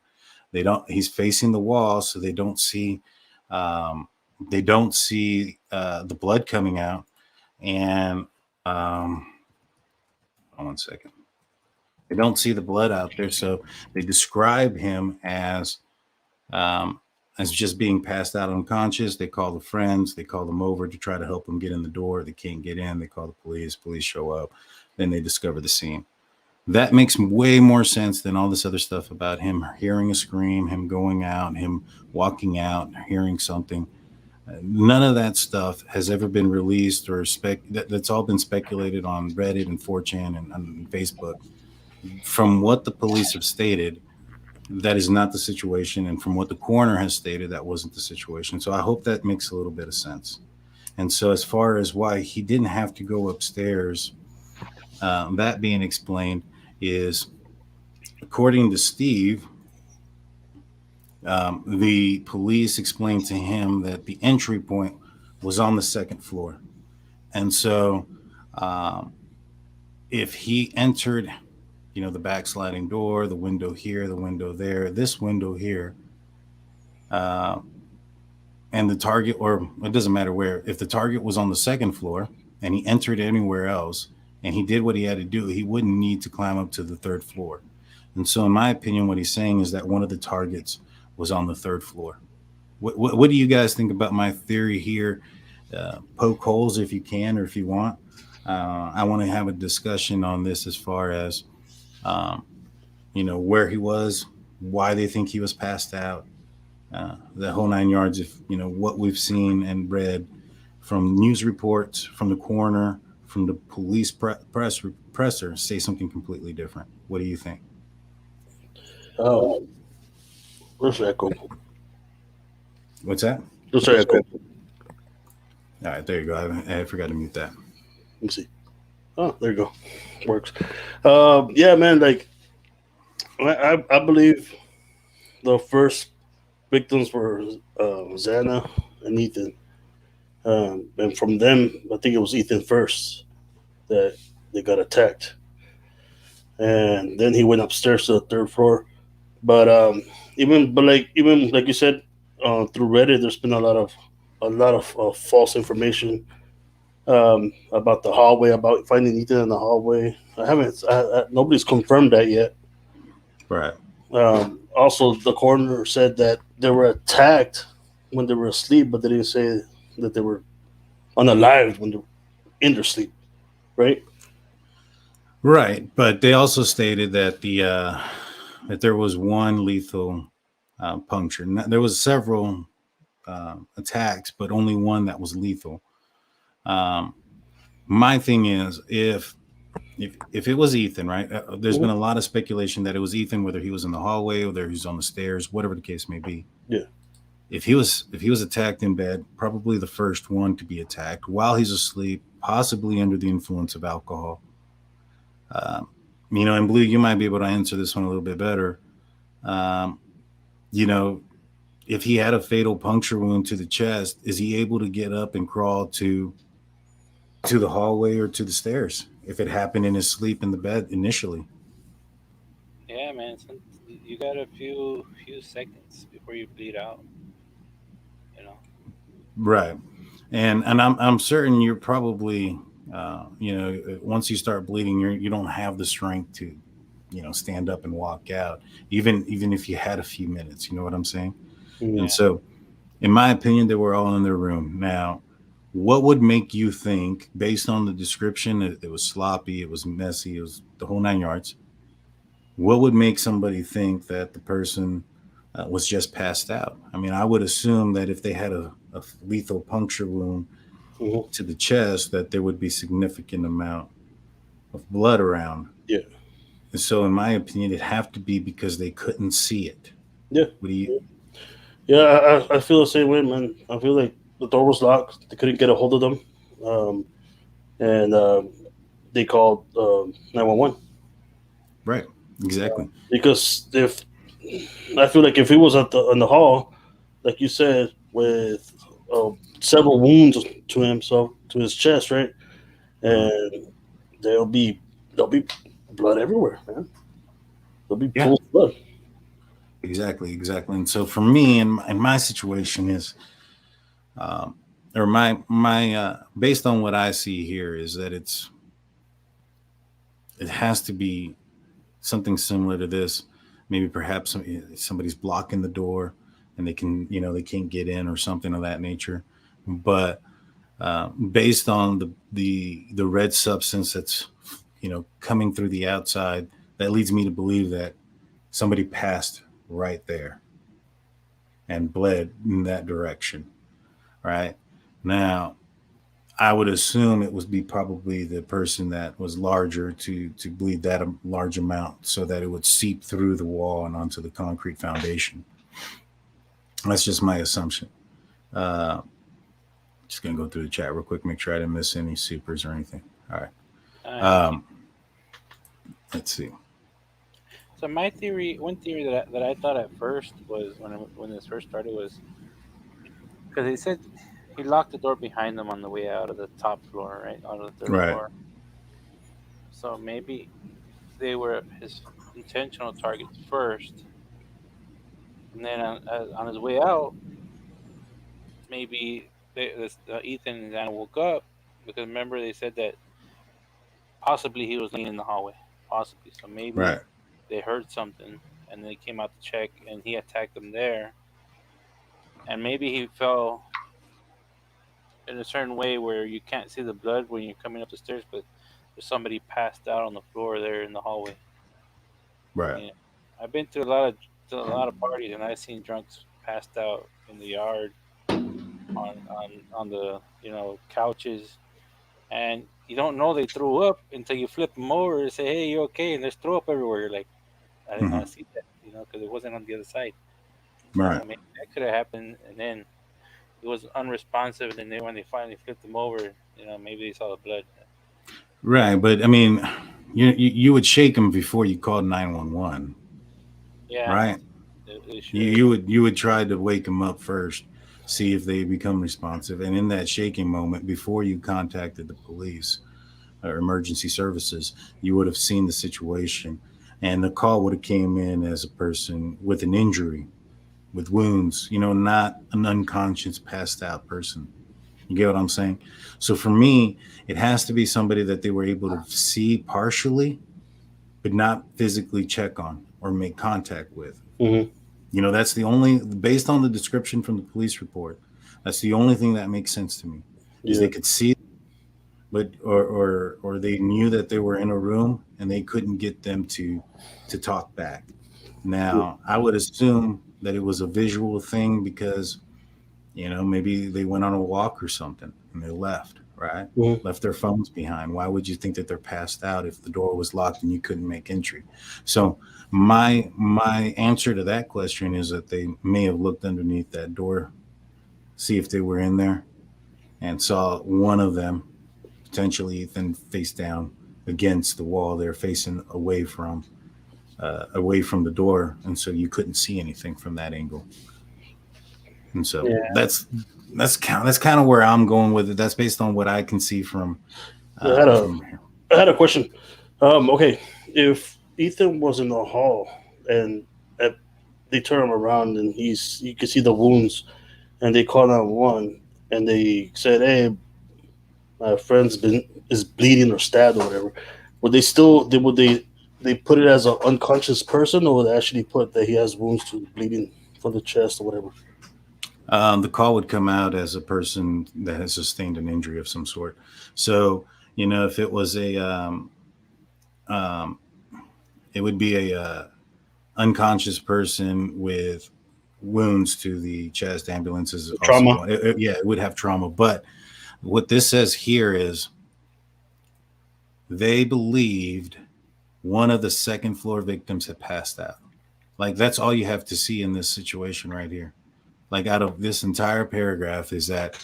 He's facing the wall, so they don't see the blood coming out. And one second. They don't see the blood out there, so they describe him as just being passed out unconscious. They call the friends, they call them over to try to help him get in the door. They can't get in. They call the police show up. Then they discover the scene. That makes way more sense than all this other stuff about him hearing a scream, him going out, him walking out, hearing something. None of that stuff has ever been released or that's all been speculated on Reddit and 4chan and on Facebook. From what the police have stated, that is not the situation. And from what the coroner has stated, that wasn't the situation. So I hope that makes a little bit of sense. And so as far as why he didn't have to go upstairs, that being explained is, according to Steve, the police explained to him that the entry point was on the second floor. And so if he entered, the backsliding door, the window here, the window there, this window here, and the target, or it doesn't matter where, if the target was on the second floor and he entered anywhere else and he did what he had to do, he wouldn't need to climb up to the third floor. And so in my opinion, what he's saying is that one of the targets was on the third floor. What do you guys think about my theory here? Poke holes if you can, or if you want. I want to have a discussion on this as far as, where he was, why they think he was passed out, the whole 9 yards. If, what we've seen and read from news reports, from the coroner, from the police presser say something completely different. What do you think? Where's the echo? What's that? Where's the echo? All right, there you go. I forgot to mute that. Let me see. Oh, there you go. Works. Yeah, man. Like, I believe the first victims were Xana and Ethan, and from them, I think it was Ethan first that they got attacked, and then he went upstairs to the third floor. But even like you said, through Reddit, there's been a lot of false information about the hallway, about finding Ethan in the hallway. Nobody's confirmed that yet. Right. Also, the coroner said that they were attacked when they were asleep, but they didn't say that they were unalived when they were in their sleep, right? Right, but they also stated that that there was one lethal puncture. There was several attacks, but only one that was lethal. My thing is, if it was Ethan, right? There's been a lot of speculation that it was Ethan, whether he was in the hallway, whether he was on the stairs, whatever the case may be. Yeah. If he was attacked in bed, probably the first one to be attacked while he's asleep, possibly under the influence of alcohol. And Blue, you might be able to answer this one a little bit better. If he had a fatal puncture wound to the chest, is he able to get up and crawl to the hallway or to the stairs if it happened in his sleep in the bed initially? Yeah, man. You got a few seconds before you bleed out. Right. And I'm certain you're probably once you start bleeding, you don't have the strength to stand up and walk out, even if you had a few minutes. You know what I'm saying? Yeah. And so, in my opinion, they were all in their room. Now, what would make you think, based on the description, it was sloppy, it was messy, it was the whole 9 yards? What would make somebody think that the person was just passed out? I mean, I would assume that if they had a lethal puncture wound to the chest, that there would be significant amount of blood around. Yeah. And so, in my opinion, it'd have to be because they couldn't see it. Yeah. What do you? Yeah, I feel the same way, man. I feel like the door was locked. They couldn't get a hold of them. And they called 911. Right. Exactly. Because I feel like if he was in the hall, like you said, with several wounds to himself, to his chest, right? And there'll be blood everywhere, man. There'll be pools of blood. Exactly. And so for me, in my situation is, or my based on what I see here, is that it has to be something similar to this. Maybe perhaps somebody's blocking the door and they can't get in or something of that nature. But based on the red substance that's coming through the outside, that leads me to believe that somebody passed right there and bled in that direction. Right now, I would assume it would be probably the person that was larger to bleed that large amount so that it would seep through the wall and onto the concrete foundation. That's just my assumption. Just going to go through the chat real quick, make sure I didn't miss any supers or anything. All right. Let's see. So one theory that I thought at first was when this first started was because he said he locked the door behind them on the way out of the top floor, right? Out of the third floor. So maybe they were his intentional targets first. And then on his way out, maybe Ethan and Xana woke up because remember they said that possibly he was laying in the hallway. Possibly. So maybe they heard something and they came out to check and he attacked them there. And maybe he fell in a certain way where you can't see the blood when you're coming up the stairs, but there's somebody passed out on the floor there in the hallway. Right. Yeah. I've been to a lot of parties and I've seen drunks passed out in the yard on the couches, and you don't know they threw up until you flip them over and say, "Hey, you okay?" And there's throw up everywhere. You're like, I didn't want to see that, because it wasn't on the other side. Right. I mean, that could have happened, and then it was unresponsive. And then when they finally flipped them over, maybe they saw the blood. Right, but I mean, you would shake them before you called 911. Yeah. Right. You would try to wake them up first, see if they become responsive, and in that shaking moment, before you contacted the police or emergency services, you would have seen the situation, and the call would have came in as a person with an injury, with wounds, not an unconscious, passed out person. You get what I'm saying? So for me, it has to be somebody that they were able to see partially, but not physically check on. or make contact with. Mm-hmm. You know, that's the only, based on the description from the police report, that's the only thing that makes sense to me. Is they could see, but or they knew that they were in a room and they couldn't get them to talk back. Now, I would assume that it was a visual thing because, you know, maybe they went on a walk or something and they left, right? Left their phones behind. Why would you think that they're passed out if the door was locked and you couldn't make entry? So my answer to that question is that they may have looked underneath that door, see if they were in there, and saw one of them, potentially Ethan, face down against the wall. They're facing away from the door, and so you couldn't see anything from that angle. And so that's kind of where I'm going with it. That's based on what I can see from. I had a question. Okay, if Ethan was in the hall and they turn him around and you can see the wounds, and they call 911 and they said, "Hey, my friend's is bleeding or stabbed or whatever," would they put it as an unconscious person, or would they actually put that he has wounds to bleeding from the chest or whatever? The call would come out as a person that has sustained an injury of some sort. So, you know, if it was it would be a unconscious person with wounds to the chest. Ambulances trauma. It would have trauma. But what this says here is they believed one of the second floor victims had passed out. Like, that's all you have to see in this situation right here. Like, out of this entire paragraph is that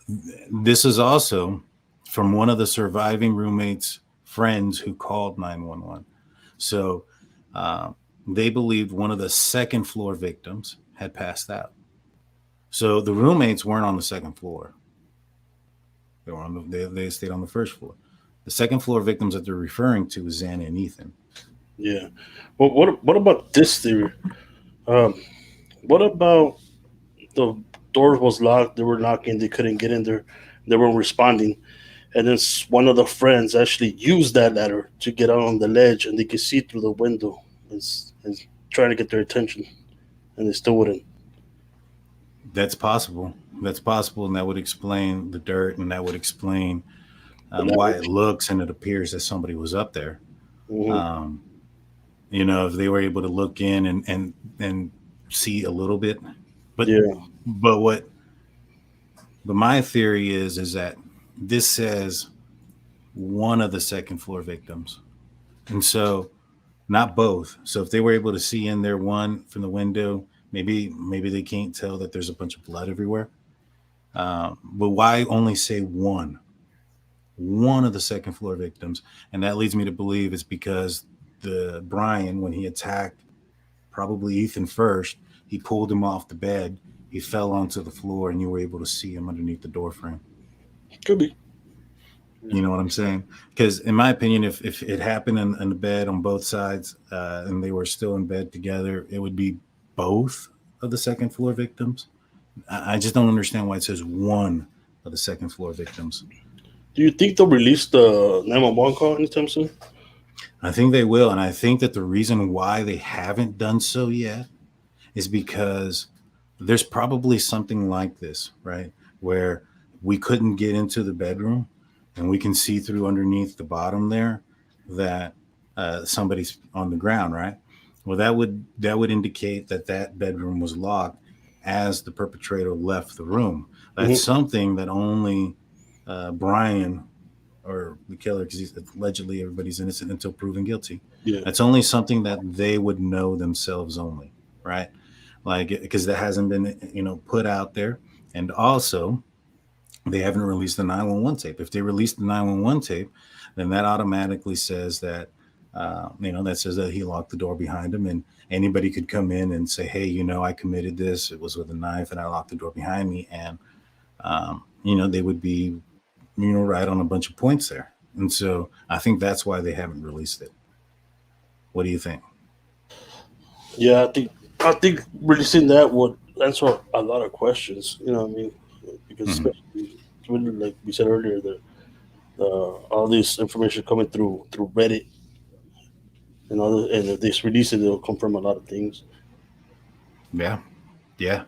this is also from one of the surviving roommates' friends who called 911. So they believed one of the second floor victims had passed out. So the roommates weren't on the second floor. They were they stayed on the first floor. The second floor victims that they're referring to is Xana and Ethan. Yeah. Well, what about this theory? What about the door was locked, they were knocking, they couldn't get in there, they weren't responding, and then one of the friends actually used that ladder to get out on the ledge, and they could see through the window and trying to get their attention, and they still wouldn't. That's possible. That's possible, and that would explain the dirt, and that would explain why it looks and it appears that somebody was up there. Mm-hmm. You know, if they were able to look in and see a little bit. But my theory is that this says one of the second floor victims, and so not both. So if they were able to see in there one from the window, maybe they can't tell that there's a bunch of blood everywhere. But why only say one of the second floor victims? And that leads me to believe it's because the Bryan, when he attacked probably Ethan first, he pulled him off the bed. He fell onto the floor, and you were able to see him underneath the door frame. Could be. You know what I'm saying? Because in my opinion, if it happened in the bed on both sides and they were still in bed together, it would be both of the second floor victims. I just don't understand why it says one of the second floor victims. Do you think they'll release the 911 call anytime soon? I think they will. And I think that the reason why they haven't done so yet is because there's probably something like this, right? Where we couldn't get into the bedroom and we can see through underneath the bottom there that somebody's on the ground, right? Well, that would indicate that bedroom was locked as the perpetrator left the room. That's something that only Bryan, or the killer, because allegedly everybody's innocent until proven guilty. Yeah. That's only something that they would know themselves only, right? Like, because that hasn't been, put out there. And also, they haven't released the 911 tape. If they released the 911 tape, then that automatically says that, that says that he locked the door behind him, and anybody could come in and say, hey, I committed this. It was with a knife and I locked the door behind me. And, they would be, right on a bunch of points there. And so I think that's why they haven't released it. What do you think? Yeah, I think releasing that would answer a lot of questions. You know what I mean? Because especially like we said earlier, all this information coming through Reddit, and if they release it, it'll confirm a lot of things. Yeah, yeah,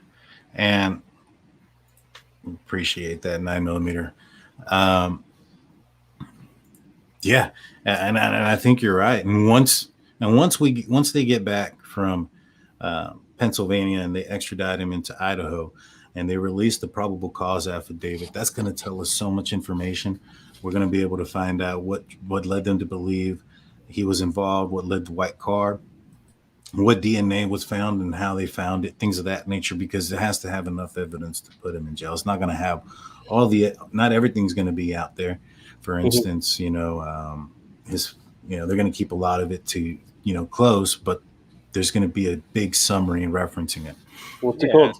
and appreciate that 9 millimeter. Um, yeah, and I think you're right. Once they get back from Pennsylvania and they extradite him into Idaho, and they release the probable cause affidavit, that's going to tell us so much information. We're going to be able to find out what led them to believe he was involved, what led the white car, what DNA was found and how they found it, things of that nature, because it has to have enough evidence to put him in jail. It's not going to have not everything's going to be out there. For instance, they're going to keep a lot of it to, close, but there's going to be a big summary referencing it. What's it called?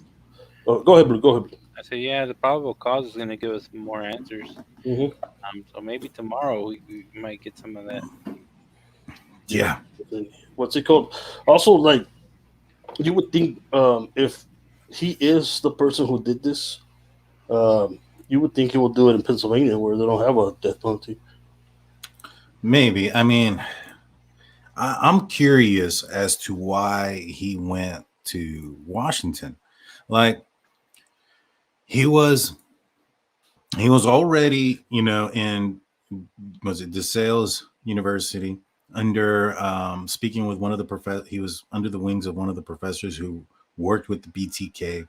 Oh, go ahead, Blue. Go ahead. I said, yeah, the probable cause is going to give us more answers. So maybe tomorrow we might get some of that. Yeah. What's it called? Also, like, you would think if he is the person who did this, you would think he will do it in Pennsylvania where they don't have a death penalty. Maybe. I mean, I'm curious as to why he went to Washington. Like, he was already, in, was it DeSales University, under speaking with one of the he was under the wings of one of the professors who worked with the BTK,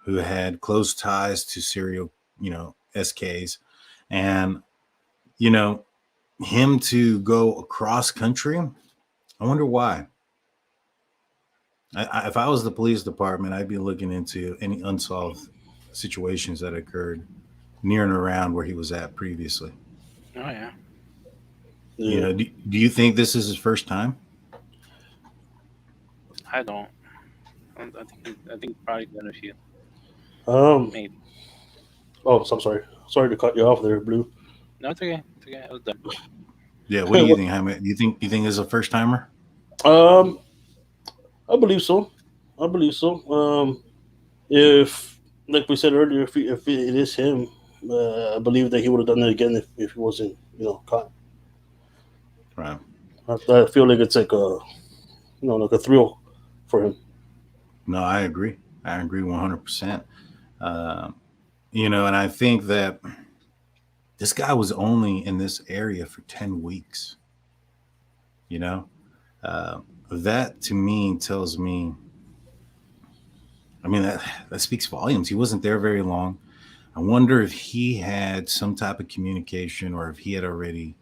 who had close ties to serial, SKs, and him to go across country. I wonder why. If I was the police department, I'd be looking into any unsolved situations that occurred near and around where he was at previously. Oh yeah. Do you think this is his first time? I don't. I think probably done a few. Maybe. Oh, so I'm sorry. Sorry to cut you off there, Blue. No, it's okay. It's okay. I was done. Yeah. What do you think, Jaime? You think this is a first timer? I believe so. If, like we said earlier, if it is him, I believe that he would have done it again if he wasn't, caught. Right. I feel like it's like like a thrill for him. No, I agree. 100%. And I think that this guy was only in this area for 10 weeks. That to me tells me, that speaks volumes. He wasn't there very long. I wonder if he had some type of communication, or if he had already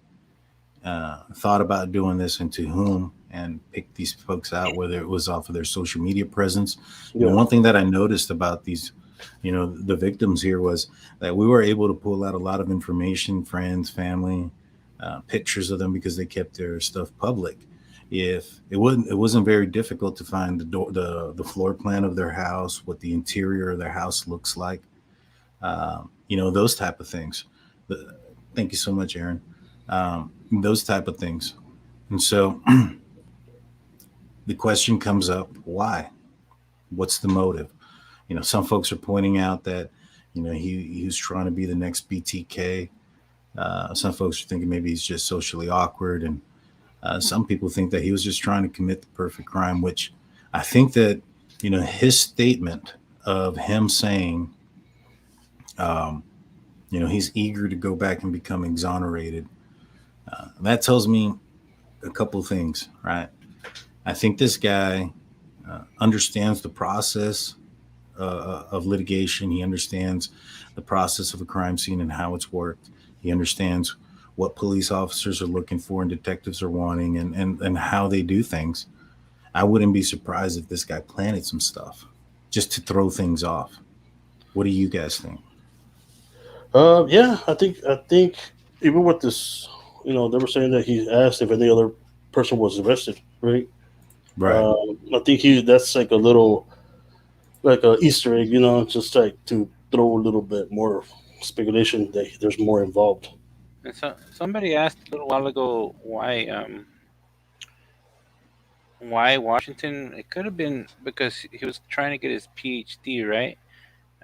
thought about doing this, and to whom, and picked these folks out, whether it was off of their social media presence. One thing that I noticed about these, the victims here, was that we were able to pull out a lot of information, friends, family, pictures of them, because they kept their stuff public. If it wasn't very difficult to find the floor plan of their house, what the interior of their house looks like, those type of things. Thank you so much, Aaron. Those type of things. And so the question comes up, why? What's the motive? Some folks are pointing out that, he was trying to be the next BTK. Some folks are thinking maybe he's just socially awkward. And some people think that he was just trying to commit the perfect crime, which I think that, his statement of him saying, he's eager to go back and become exonerated. That tells me a couple of things, right? I think this guy understands the process of litigation. He understands the process of a crime scene and how it's worked. He understands what police officers are looking for and detectives are wanting, and how they do things. I wouldn't be surprised if this guy planted some stuff just to throw things off. What do you guys think? Yeah, I think even with this, they were saying that he asked if any other person was arrested, right? Right. I think that's like a little, like a Easter egg, just like to throw a little bit more speculation that there's more involved. And so somebody asked a little while ago why Washington. It could have been because he was trying to get his PhD, right?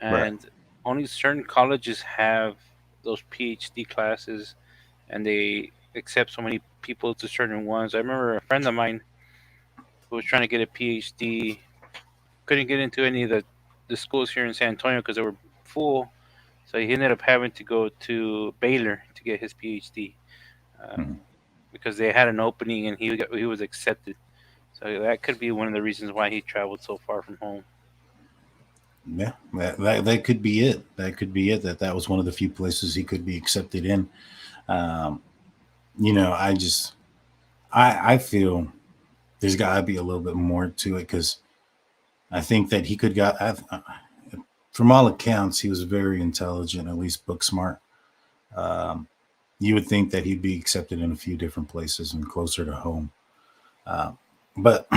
And only certain colleges have those PhD classes, and they accept so many people to certain ones. I remember a friend of mine who was trying to get a PhD, couldn't get into any of the schools here in San Antonio because they were full. So he ended up having to go to Baylor to get his PhD because they had an opening and he was accepted. So that could be one of the reasons why he traveled so far from home. Yeah, that could be it. That could be it. That was one of the few places he could be accepted in. You know, I feel there's got to be a little bit more to it because I think that he could from all accounts, he was very intelligent, at least book smart. You would think that he'd be accepted in a few different places and closer to home. But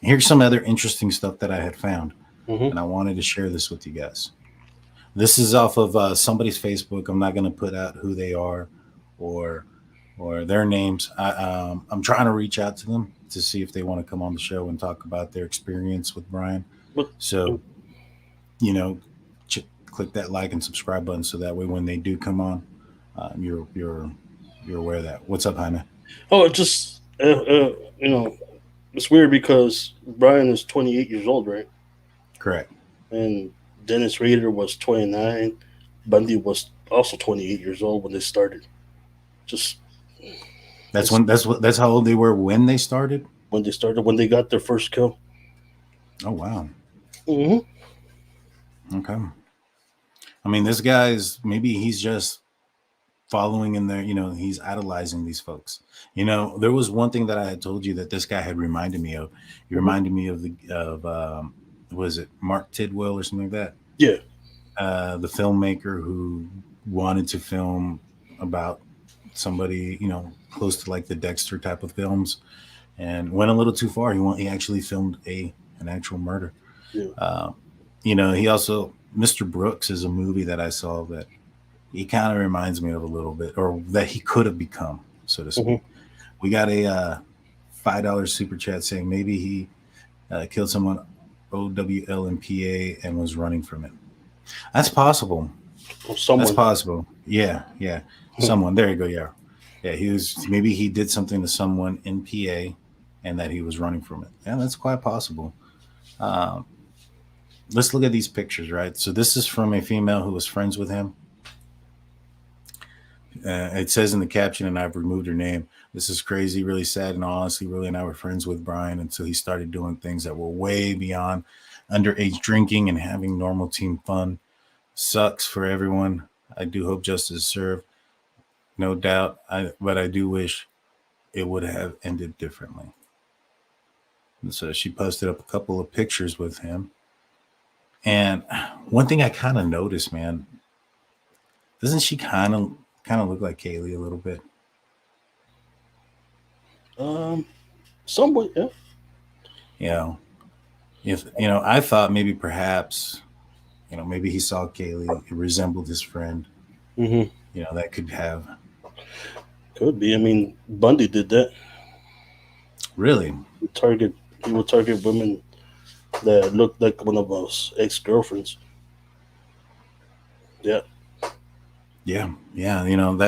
here's some other interesting stuff that I had found, and I wanted to share this with you guys. This is off of somebody's Facebook. I'm not going to put out who they are or their names. I'm trying to reach out to them to see if they want to come on the show and talk about their experience with Bryan. So, you know, click that like and subscribe button so that way when they do come on, you're aware of that. What's up, Jaime? Oh, it just you know, it's weird because Bryan is 28 years old, right? Correct. And Dennis Rader was 29. Bundy was also 28 years old when they started. Just that's how old they were when they started. When they got their first kill. Oh wow. Mm-hmm. Okay. I mean, this guy's maybe he's just following in there. You know, he's idolizing these folks. You know, there was one thing that I had told you that this guy had reminded me of. He reminded me of was it Mark Tidwell or something like that? Yeah. The filmmaker who wanted to film about somebody, you know, close to like the Dexter type of films, and went a little too far. He actually filmed an actual murder. Yeah. You know, he also Mr. Brooks is a movie that I saw that he kind of reminds me of a little bit, or that he could have become, so to speak. We got a $5 super chat saying maybe he killed someone OWLMPA and was running from it. That's possible. Someone. That's possible. Yeah. Someone. There you go. Yeah. Maybe he did something to someone in PA, and that he was running from it. Yeah, that's quite possible. Let's look at these pictures, right? So this is from a female who was friends with him. It says in the caption, and I've removed her name, "This is crazy, really sad, and honestly, really and I were friends with Bryan until he started doing things that were way beyond underage drinking and having normal team fun. Sucks for everyone. I do hope justice is served. No doubt, but I do wish it would have ended differently." And so she posted up a couple of pictures with him. And one thing I kind of noticed, man, doesn't she kind of look like Kaylee a little bit? Somewhat, yeah. You know, I thought maybe perhaps, you know, maybe he saw Kaylee, he resembled his friend. Mm-hmm. You know, that could be. I mean, Bundy did that. Really? He would target women that looked like one of us ex-girlfriends. Yeah. Yeah. You know,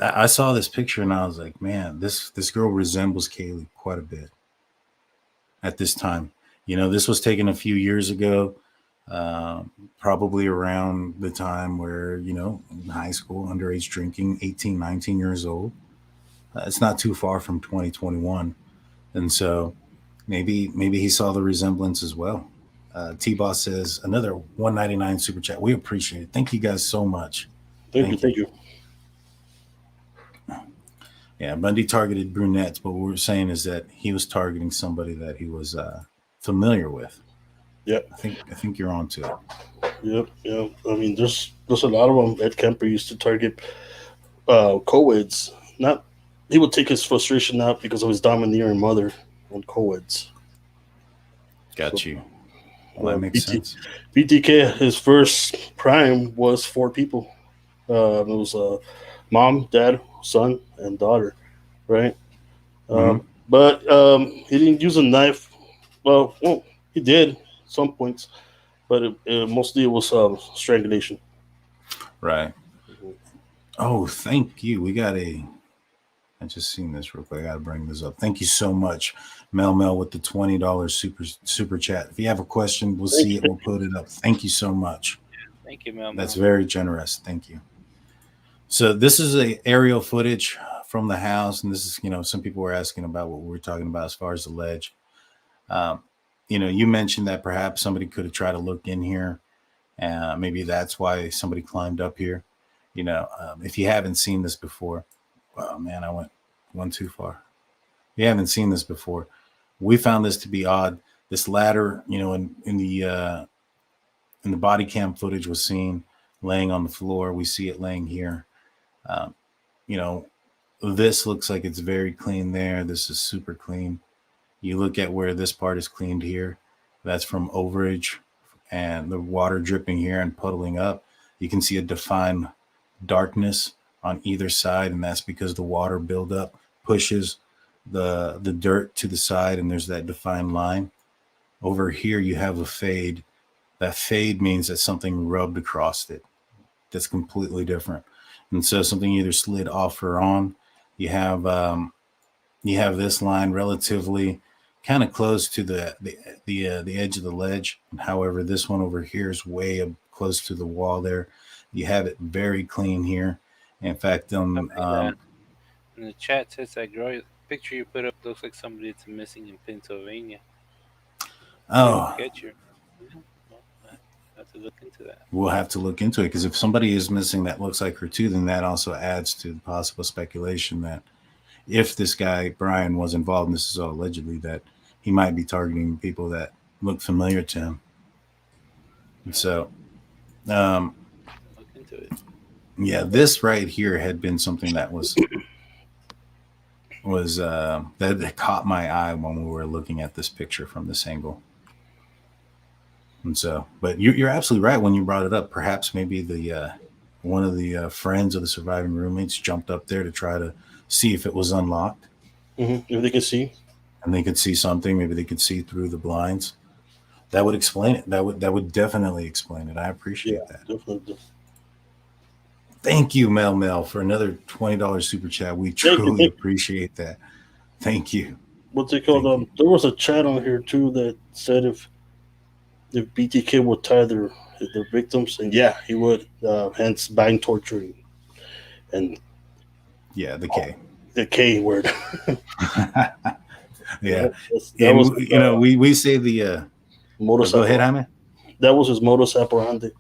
I saw this picture and I was like, man, this girl resembles Kaylee quite a bit at this time. You know, this was taken a few years ago, probably around the time where, you know, in high school, underage drinking, 18, 19 years old. It's not too far from 2021. And so maybe he saw the resemblance as well. T-Boss says, another $1.99 super chat. We appreciate it. Thank you guys so much. Thank you. Yeah, Bundy targeted brunettes, but what we're saying is that he was targeting somebody that he was familiar with. Yep. I think you're on to it. Yep. I mean, there's a lot of them. Ed Kemper used to target co-eds. He would take his frustration out because of his domineering mother on co-eds. Got you. Well, that makes sense. BTK, his first prime was 4 people. It was mom, dad, son, and daughter, right? But he didn't use a knife. Well, he did at some points, but mostly it was strangulation. Right. Oh, thank you. I just seen this real quick. I got to bring this up. Thank you so much, Mel with the $20 super chat. If you have a question, we'll see it. We'll put it up. Thank you so much. Thank you, Mel. That's very generous. Thank you. So this is a aerial footage from the house, and this is, some people were asking about what we were talking about as far as the ledge. You mentioned that perhaps somebody could have tried to look in here. Maybe that's why somebody climbed up here. If you haven't seen this before, oh man, I went one too far. If you haven't seen this before, we found this to be odd. This ladder, in the body cam footage was seen laying on the floor. We see it laying here. This looks like it's very clean there. This is super clean. You look at where this part is cleaned here. That's from overage and the water dripping here and puddling up. You can see a defined darkness on either side, and that's because the water buildup pushes the dirt to the side, and there's that defined line. Over here, you have a fade. That fade means that something rubbed across it. That's completely different. And so something either slid off or on. You have this line relatively kind of close to the edge of the ledge. However, this one over here is way up close to the wall there. You have it very clean here. In fact, in the chat says that picture you put up looks like somebody that's missing in Pennsylvania. Oh, Get you. We'll have to look into that. We'll have to look into it, because if somebody is missing that looks like her too, then that also adds to the possible speculation that if this guy Bryan was involved, and this is all allegedly, that he might be targeting people that look familiar to him. And so, look into it. Yeah, this right here had been something that was that caught my eye when we were looking at this picture from this angle. And so, but you're absolutely right when you brought it up. Perhaps maybe the one of the friends of the surviving roommates jumped up there to try to see if it was unlocked. Mm-hmm. If they could see, and they could see something. Maybe they could see through the blinds. That would explain it. That would definitely explain it. I appreciate that. Definitely. Thank you, Mel, for another $20 super chat. We truly appreciate that. Thank you. What's it called? There was a chat on here too that said if BTK would tie their victims, and yeah, he would. Hence, bind, torturing, and yeah, the K, the K word. Yeah, that was, we say the modus. Go ahead, Jaime. That was his modus operandi.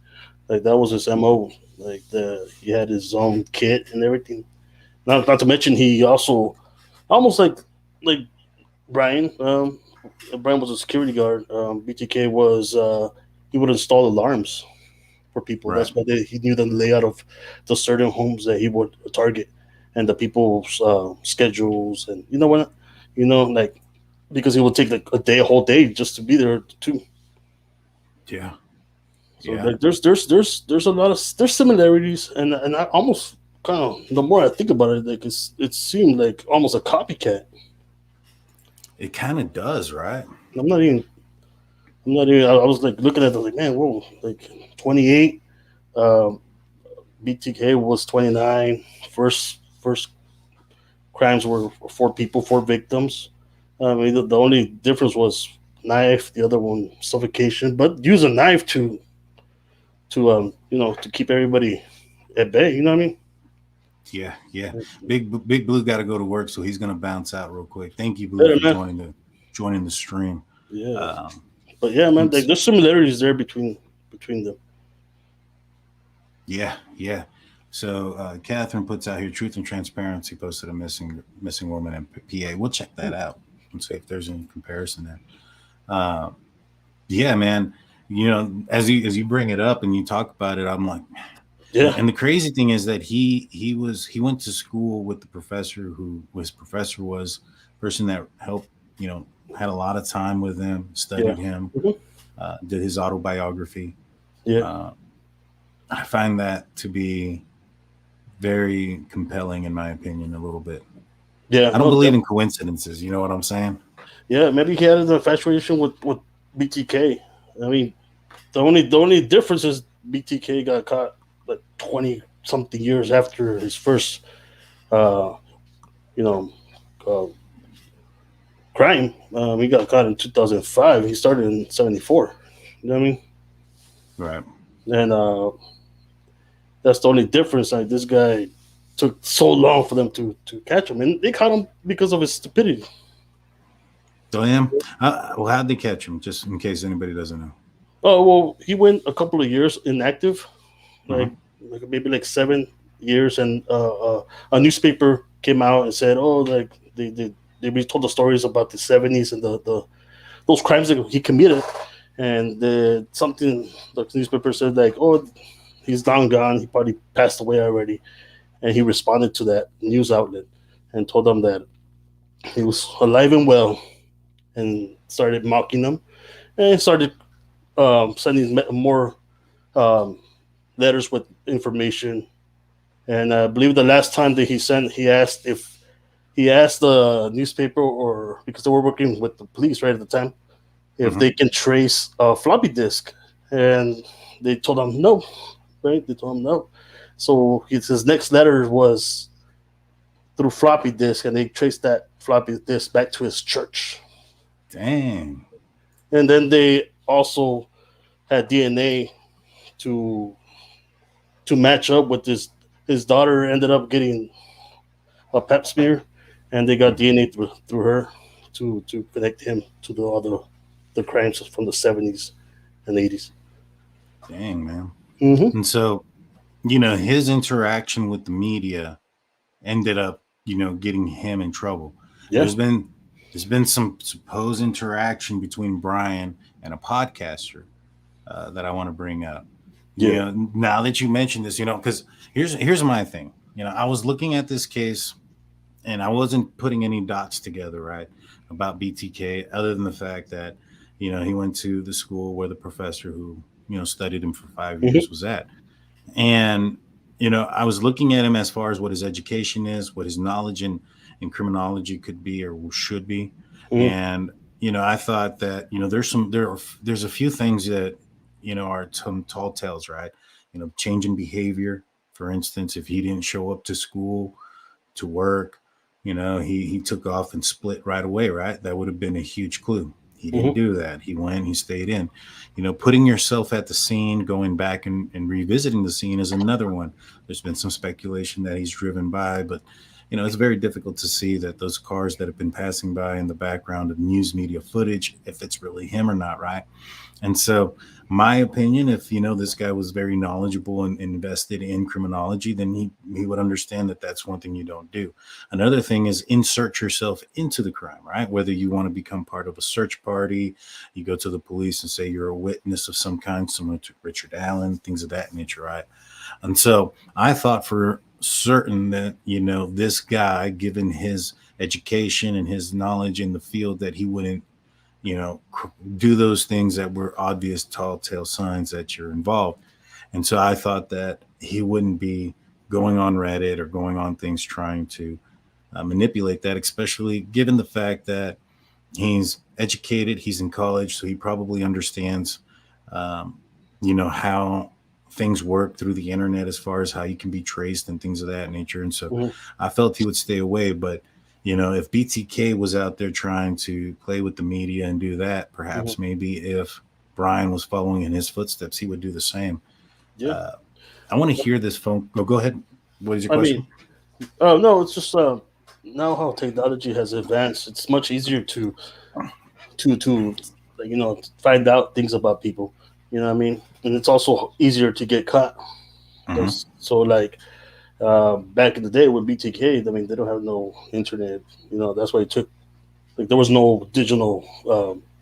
Like that was his MO. Like he had his own kit and everything. Not to mention he also almost like Bryan. Bryan was a security guard. BTK was he would install alarms for people. Right. That's why he knew the layout of the certain homes that he would target and the people's schedules, and like because he would take like a whole day just to be there too. Yeah. So like, there's a lot of similarities, and I almost kind of, the more I think about it, like it seemed like almost a copycat. It kind of does, right? I'm not even. I was like looking at it, like, man, whoa, like 28. BTK was 29. First crimes were 4 people, 4 victims. I mean, the only difference was knife. The other one, suffocation, but use a knife to keep everybody at bay. You know what I mean? Yeah. Big Blue got to go to work, so he's gonna bounce out real quick. Thank you, Blue, for joining the stream. Yeah, but yeah, man, like, there's similarities there between them. Yeah. So Catherine puts out here, Truth and Transparency posted a missing woman in PA. We'll check that out and see if there's any comparison there. Yeah, man. As you bring it up and you talk about it, I'm like, yeah. And the crazy thing is that he went to school with the professor who his professor was person that helped, had a lot of time with him, studied him, did his autobiography. Yeah. I find that to be very compelling, in my opinion, a little bit. Yeah. I don't believe in coincidences. You know what I'm saying? Yeah. Maybe he had an infatuation with BTK. I mean, the only difference is BTK got caught like 20 something years after his first, uh, you know, uh, crime. He got caught in 2005. He started in 74. You know what I mean? Right. And that's the only difference. Like this guy took so long for them to catch him, and they caught him because of his stupidity. So him? Well, how'd they catch him? Just in case anybody doesn't know. Oh well, he went a couple of years inactive, like maybe like 7 years, and a newspaper came out and said, "Oh, like they told the stories about the 70s and the those crimes that he committed," and the newspaper said like, "Oh, he's long gone. He probably passed away already," and he responded to that news outlet and told them that he was alive and well, and started mocking them, and started sending more letters with information. And I believe the last time that he asked the newspaper, or because they were working with the police right at the time, if they can trace a floppy disk, and they told him no, right? They told him no. So his next letter was through floppy disk, and they traced that floppy disk back to his church. Dang. And then they also had DNA to match up with his daughter. Ended up getting a pap smear, and they got DNA through her to connect him to the crimes from the 70s and 80s. Dang, man. Mm-hmm. And so, his interaction with the media ended up, getting him in trouble. Yeah. There's been some supposed interaction between Bryan and a podcaster that I want to bring up. Yeah. Now that you mentioned this, because here's my thing. I was looking at this case, and I wasn't putting any dots together, right, about BTK, other than the fact that, he went to the school where the professor who, studied him for 5 years was at. And, I was looking at him as far as what his education is, what his knowledge in criminology could be or should be. And, I thought that, there's a few things that, are some tall tales, right? Change in behavior. For instance, if he didn't show up to school, to work, he took off and split right away, right? That would have been a huge clue. He didn't do that. He went, he stayed in. Putting yourself at the scene, going back and revisiting the scene is another one. There's been some speculation that he's driven by, but it's very difficult to see that those cars that have been passing by in the background of news media footage, if it's really him or not, right? And so my opinion, if, this guy was very knowledgeable and invested in criminology, then he would understand that that's one thing you don't do. Another thing is insert yourself into the crime, right? Whether you want to become part of a search party, you go to the police and say you're a witness of some kind, similar to Richard Allen, things of that nature, right? And so I thought for certain that, this guy, given his education and his knowledge in the field, that he wouldn't, do those things that were obvious tall tale signs that you're involved. And so I thought that he wouldn't be going on Reddit or going on things trying to manipulate that, especially given the fact that he's educated, he's in college, so he probably understands, how things work through the internet as far as how you can be traced and things of that nature. And so I felt he would stay away. But if BTK was out there trying to play with the media and do that, perhaps maybe if Bryan was following in his footsteps, he would do the same. Yeah. I want to hear this phone. Oh, go ahead. What is your question? No, it's just now how technology has advanced. It's much easier to find out things about people. You know what I mean? And it's also easier to get caught. So like, back in the day with BTK, I mean, they don't have no internet. That's why it took. Like, there was no digital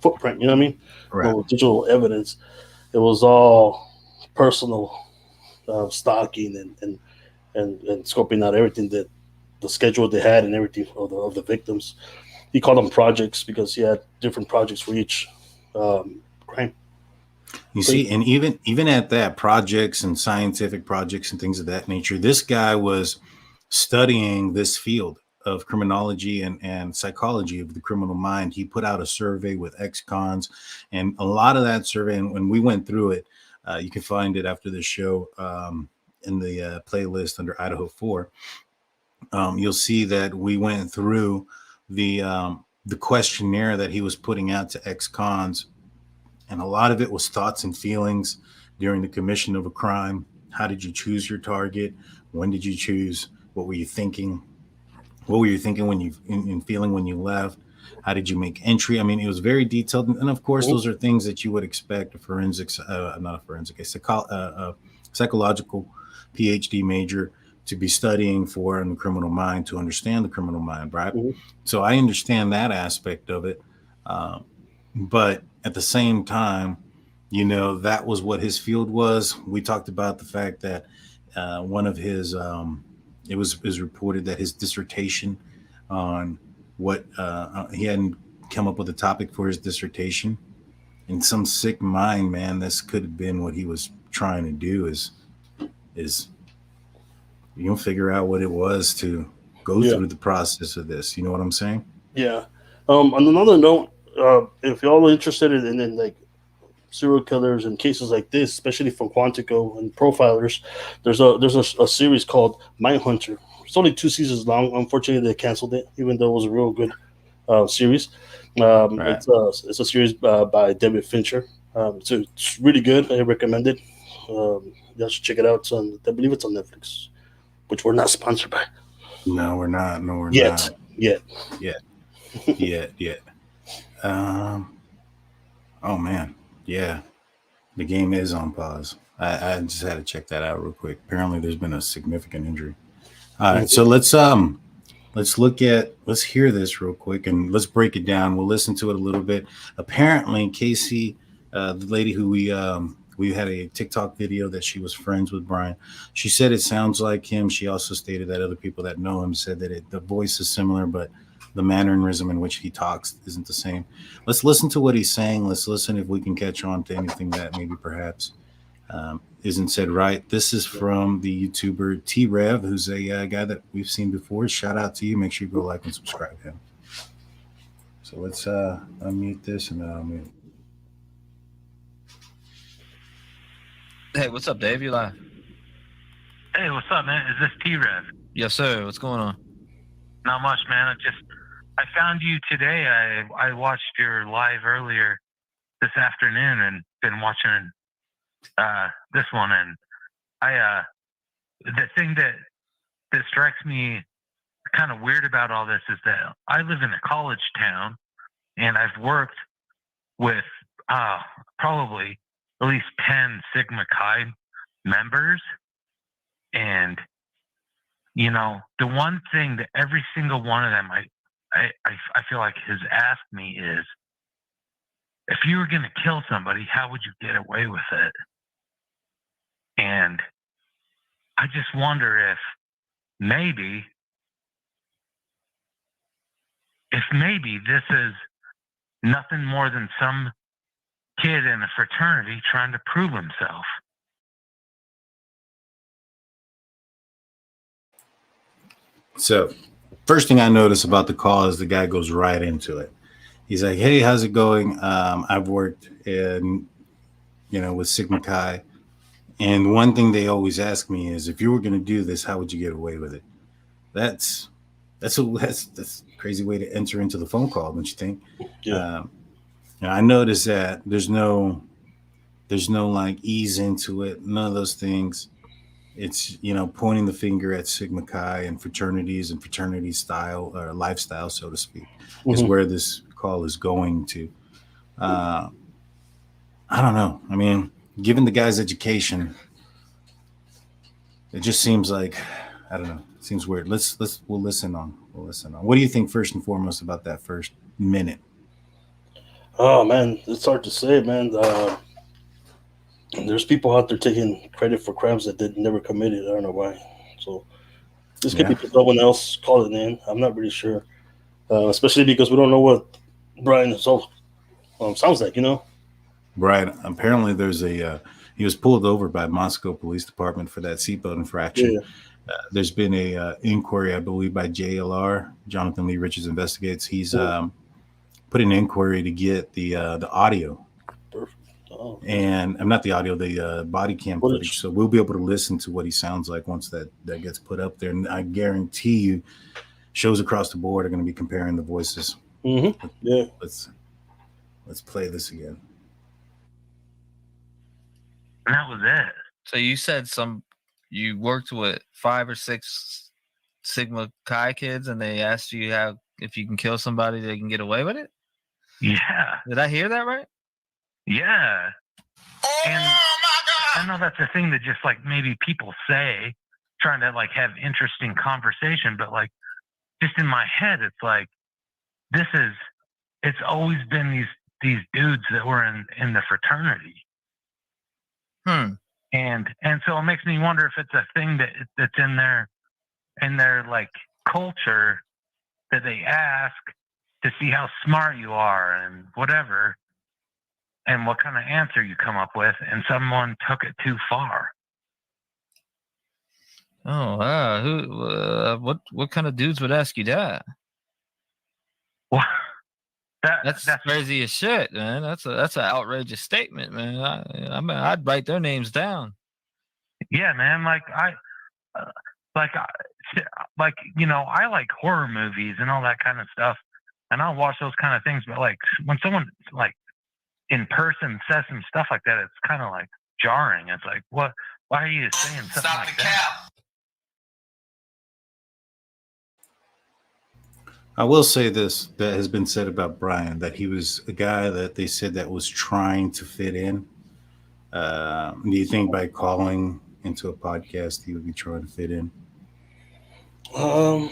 footprint. You know what I mean? Right. No digital evidence. It was all personal stalking and scoping out everything, that the schedule they had and everything of the victims. He called them projects because he had different projects for each crime. You see, and even at that, projects and scientific projects and things of that nature, this guy was studying this field of criminology and psychology of the criminal mind. He put out a survey with ex-cons, and a lot of that survey, and when we went through it, you can find it after the show. playlist under Idaho 4, you'll see that we went through the questionnaire that he was putting out to ex-cons, and a lot of it was thoughts and feelings during the commission of a crime. How did you choose your target? When did you choose? What were you thinking? What were you thinking when you in feeling when you left? How did you make entry? I mean, it was very detailed, and of course, those are things that you would expect a psychological PhD major to be studying for in the criminal mind, to understand the criminal mind, right? So I understand that aspect of it, but at the same time, you know, that was what his field was. We talked about the fact that one of his it was reported that his dissertation on what he hadn't come up with a topic for his dissertation. In some sick mind, man, this could have been what he was trying to do, is you know, figure out what it was to go through the process of this. You know what I'm saying? Yeah. On another note, if y'all are interested in like serial killers and cases like this, especially from Quantico and profilers, there's a series called Mindhunter. It's only 2 seasons long. Unfortunately, they canceled it, even though it was a real good series. It's a series by David Fincher. So it's really good. I recommend it. Y'all should check it out. I believe it's on Netflix, which we're not sponsored by. No, we're not. No, we're not. Yet. Oh man, yeah, the game is on pause. I just had to check that out real quick. Apparently, there's been a significant injury. All right, so let's hear this real quick and let's break it down. We'll listen to it a little bit. Apparently, Casey, the lady who we had a TikTok video that she was friends with Bryan. She said it sounds like him. She also stated that other people that know him said that the voice is similar, but the mannerism in which he talks isn't the same. Let's listen to what he's saying. Let's listen if we can catch on to anything that maybe perhaps isn't said right. This is from the YouTuber T-Rev, who's a guy that we've seen before. Shout out to you. Make sure you go like and subscribe to him. So let's unmute this and unmute. Hey, what's up, Dave? You live? Hey, what's up, man? Is this T-Rev? Yes, sir. What's going on? Not much, man. I found you today. I watched your live earlier this afternoon and been watching this one. And the thing that strikes me kind of weird about all this is that I live in a college town, and I've worked with probably at least 10 Sigma Chi members. And, you know, the one thing that every single one of them I feel like has asked me is, if you were going to kill somebody, how would you get away with it? And I just wonder if maybe this is nothing more than some kid in a fraternity trying to prove himself. So first thing I notice about the call is the guy goes right into it. He's like, hey, how's it going? I've worked with Sigma Chi. And one thing they always ask me is, if you were going to do this, how would you get away with it? That's a crazy way to enter into the phone call, don't you think? Yeah. I noticed that there's no like ease into it. None of those things. It's, pointing the finger at Sigma Chi and fraternities and fraternity style or lifestyle, so to speak, is where this call is going to. I don't know. I mean, given the guy's education, it just seems like, I don't know. It seems weird. We'll listen on. What do you think first and foremost about that first minute? Oh man, it's hard to say, man. There's people out there taking credit for crimes that they never committed. I don't know why. So this could be someone else calling in. I'm not really sure, especially because we don't know what Bryan himself sounds like. Right. Apparently, there's he was pulled over by Moscow Police Department for that seatbelt infraction. Yeah. There's been a inquiry, I believe, by JLR, Jonathan Lee Richards Investigates. He's put an inquiry to get the audio. Perfect. Oh. And I'm not the audio, the body cam footage. So we'll be able to listen to what he sounds like once that gets put up there. And I guarantee you, shows across the board are going to be comparing the voices. Mm-hmm. Yeah. Let's play this again. And that was it. So you said you worked with 5 or 6 Sigma Chi kids, and they asked you if you can kill somebody, they can get away with it? Yeah. Did I hear that right? Yeah. And I know that's a thing that just like maybe people say, trying to like have interesting conversation, but like just in my head, it's like it's always been these dudes that were in the fraternity. And so it makes me wonder if it's a thing that's in their like culture that they ask to see how smart you are and whatever, and what kind of answer you come up with, and someone took it too far. Oh, wow. What kind of dudes would ask you that? Well, that's crazy as shit, man. That's an outrageous statement, man. I mean, I'd write their names down. Yeah, man. Like I like horror movies and all that kind of stuff, and I'll watch those kind of things. But like when someone like in person says some stuff like that, it's kind of like jarring. It's like, what? Why are you saying something like that? I will say this that has been said about Bryan, that he was a guy that they said that was trying to fit in. Do you think by calling into a podcast he would be trying to fit in? I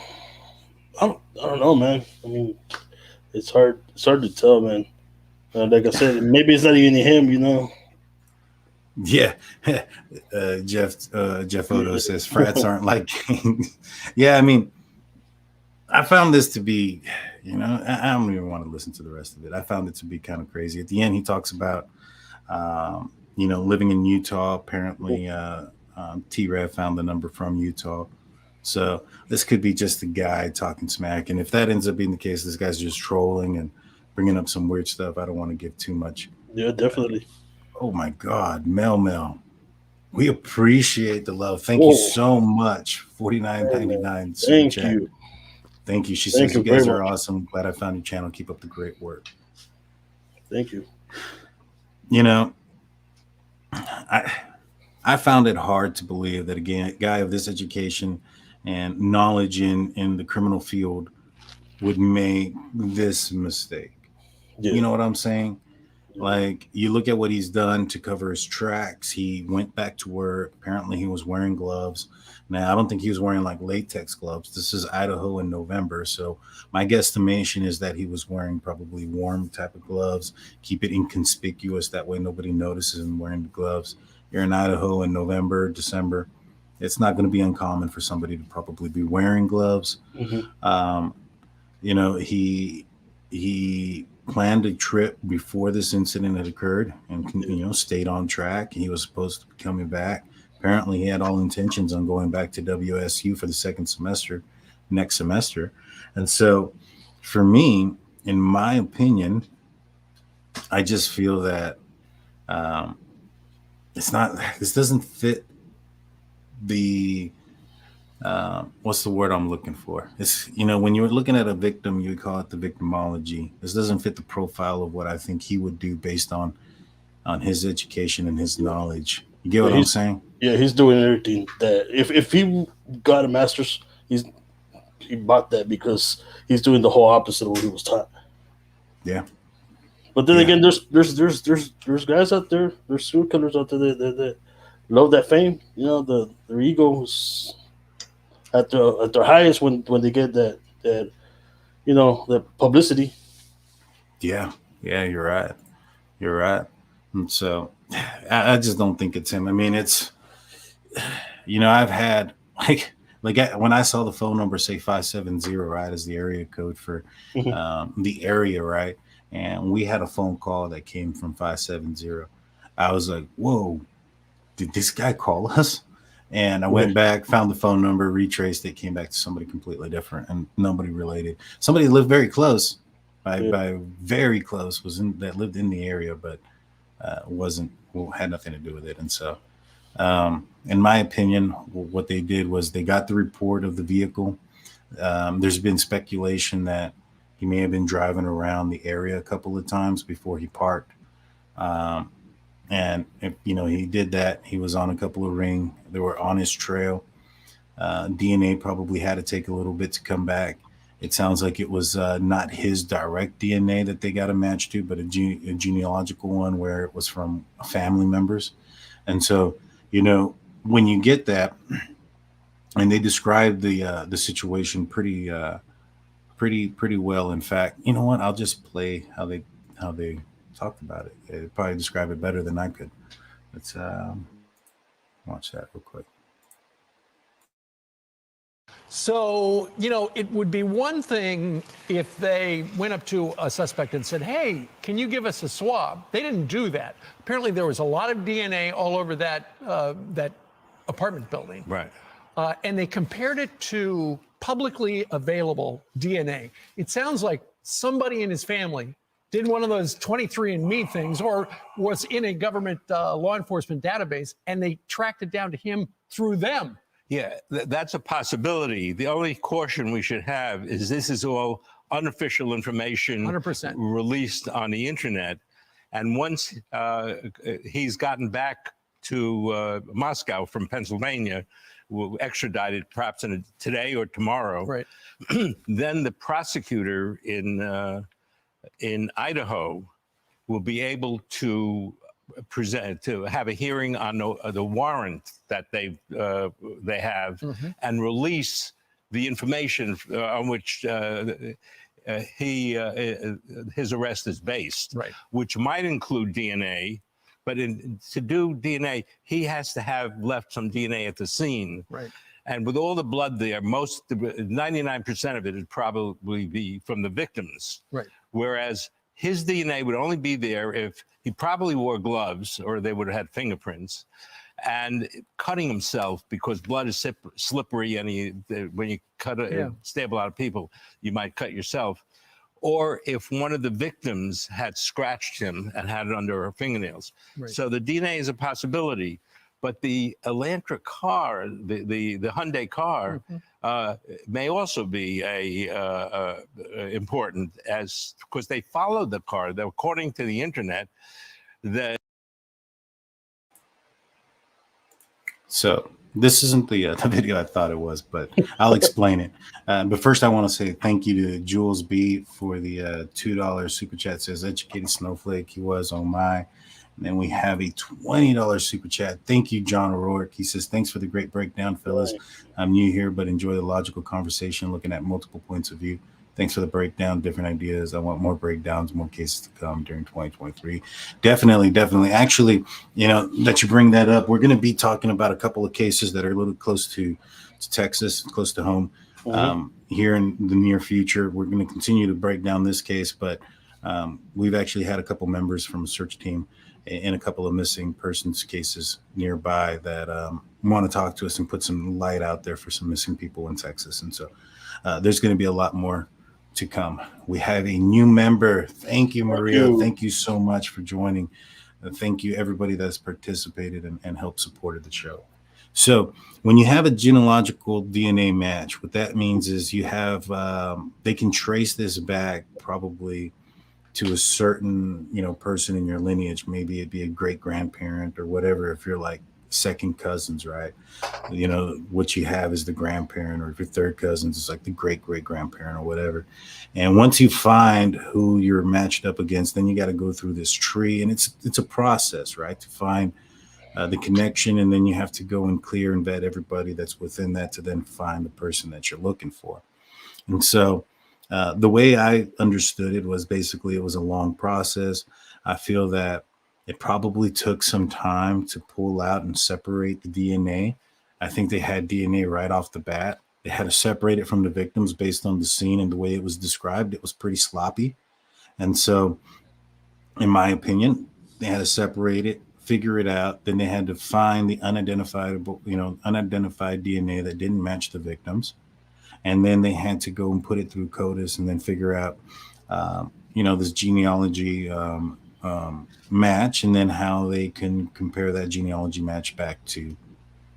don't know, man. I mean, it's hard to tell, man. Like I said, maybe it's not even him, you know. Yeah. Jeff Odo says frats aren't like kings. Yeah, I mean, I found this to be, I don't even want to listen to the rest of it. I found it to be kind of crazy. At the end, he talks about, living in Utah. Apparently, T-Rev found the number from Utah. So this could be just a guy talking smack. And if that ends up being the case, this guy's just trolling and bringing up some weird stuff. I don't want to give too much. Yeah, definitely. Oh, my God. Mel. We appreciate the love. Thank you so much. $49.99. Thank you. She says, you guys are awesome. Glad I found your channel. Keep up the great work. Thank you. I found it hard to believe that, again, a guy of this education and knowledge in the criminal field would make this mistake. Yeah. You know what I'm saying? Like, you look at what he's done to cover his tracks. He went back to work. Apparently, he was wearing gloves. Now, I don't think he was wearing like latex gloves. This is Idaho in November. So my guesstimation is that he was wearing probably warm type of gloves. Keep it inconspicuous. That way nobody notices him wearing the gloves. You're in Idaho in November, December. It's not going to be uncommon for somebody to probably be wearing gloves. Mm-hmm. He planned a trip before this incident had occurred and, stayed on track. He was supposed to be coming back. Apparently, he had all intentions on going back to WSU for the second semester, next semester. And so, for me, in my opinion, I just feel that this doesn't fit the, what's the word I'm looking for? It's, when you're looking at a victim, you would call it the victimology. This doesn't fit the profile of what I think he would do based on his education and his knowledge. You get what I'm saying? Yeah, he's doing everything that if he got a master's, he bought that because he's doing the whole opposite of what he was taught. Yeah. But then again, there's guys out there, there's serial killers out there that love that fame. Their ego is at their highest when they get that that publicity. Yeah, you're right. And so I just don't think it's him. I mean, it's, I've had like when I saw the phone number say 570, right, as the area code for the area, right, and we had a phone call that came from 570. I was like, whoa, did this guy call us? And I went back, found the phone number, retraced it, came back to somebody completely different and nobody related. Somebody lived very close, by very close, that lived in the area, but had nothing to do with it. And so, in my opinion, what they did was they got the report of the vehicle. There's been speculation that he may have been driving around the area a couple of times before he parked. And if, he did that, he was on a couple of rings. They were on his trail. DNA probably had to take a little bit to come back. It sounds like it was not his direct DNA that they got a match to, but a genealogical one where it was from family members. And so, when you get that, and they described the situation pretty well. In fact, you know what? I'll just play how they talked about it. They probably describe it better than I could. Let's watch that real quick. So, it would be one thing if they went up to a suspect and said, hey, can you give us a swab? They didn't do that. Apparently, there was a lot of DNA all over that apartment building. Right. And they compared it to publicly available DNA. It sounds like somebody in his family did one of those 23andMe things or was in a government law enforcement database, and they tracked it down to him through them. Yeah, that's a possibility. The only caution we should have is this is all unofficial information 100%. Released on the internet. And once he's gotten back to Moscow from Pennsylvania, extradited perhaps today or tomorrow, right. Then the prosecutor in Idaho will be able to have a hearing on the warrant that they have, Mm-hmm. and release the information on which his arrest is based, right. Which might include DNA. But to do DNA, he has to have left some DNA at the scene. Right. And with all the blood there, 99% of it would probably be from the victims. Right. Whereas his DNA would only be there if he probably wore gloves, or they would have had fingerprints, and cutting himself because blood is slippery, and when you stab a lot of people, you might cut yourself. Or if one of the victims had scratched him and had it under her fingernails. Right. So the DNA is a possibility. But the Elantra car, the Hyundai car, may also be important, because they followed the car. According to the internet, So this isn't the video I thought it was, but I'll explain it. But first, I want to say thank you to Jules B for the $2 super chat. Says educated snowflake. He was on my. And then we have a $20 super chat. Thank you, John O'Rourke. He says, thanks for the great breakdown, fellas. I'm new here, but enjoy the logical conversation, looking at multiple points of view. Thanks for the breakdown, different ideas. I want more breakdowns, more cases to come during 2023. Definitely. Actually, that you bring that up, we're going to be talking about a couple of cases that are a little close to Texas, close to home, here in the near future. We're going to continue to break down this case, but we've actually had a couple members from a search team in a couple of missing persons cases nearby that want to talk to us and put some light out there for some missing people in Texas. And so there's going to be a lot more to come. We have a new member. Thank you, Maria. Thank you so much for joining. Thank you, everybody that's participated and helped supported the show. So when you have a genealogical DNA match, what that means is you have, they can trace this back probably to a certain, person in your lineage. Maybe it'd be a great grandparent or whatever. If you're like second cousins, right? What you have is the grandparent, or if you're third cousins, it's like the great grandparent or whatever. And once you find who you're matched up against, then you got to go through this tree, and it's a process, right? To find the connection, and then you have to go and clear and vet everybody that's within that to then find the person that you're looking for. And so the way I understood it was basically it was a long process. I feel that it probably took some time to pull out and separate the DNA. I think they had DNA right off the bat. They had to separate it from the victims based on the scene and the way it was described. It was pretty sloppy. And so, in my opinion, they had to separate it, figure it out. Then they had to find the unidentified DNA that didn't match the victims. And then they had to go and put it through CODIS and then figure out, this genealogy match, and then how they can compare that genealogy match back to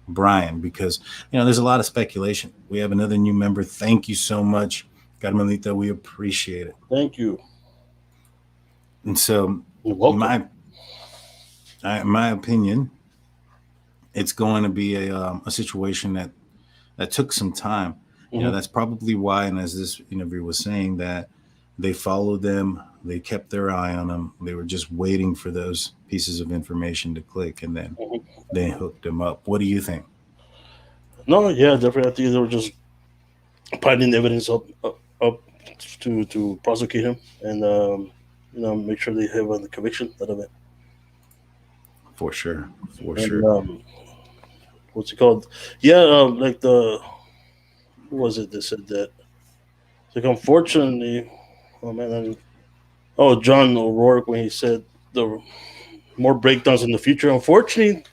Bryan, because there's a lot of speculation. We have another new member. Thank you so much, Carmelita. We appreciate it. Thank you. And so, you're welcome. My opinion, it's going to be a situation that took some time. That's probably why, and as this interview was saying, that they followed them, they kept their eye on them, they were just waiting for those pieces of information to click, and then they hooked them up. What do you think? No, yeah, definitely. I think they were just piling evidence up to prosecute him, and make sure they have the conviction out of it. For sure. What's it called? Yeah, like who was it that said that? Like, unfortunately, John O'Rourke, when he said the more breakdowns in the future. Unfortunately,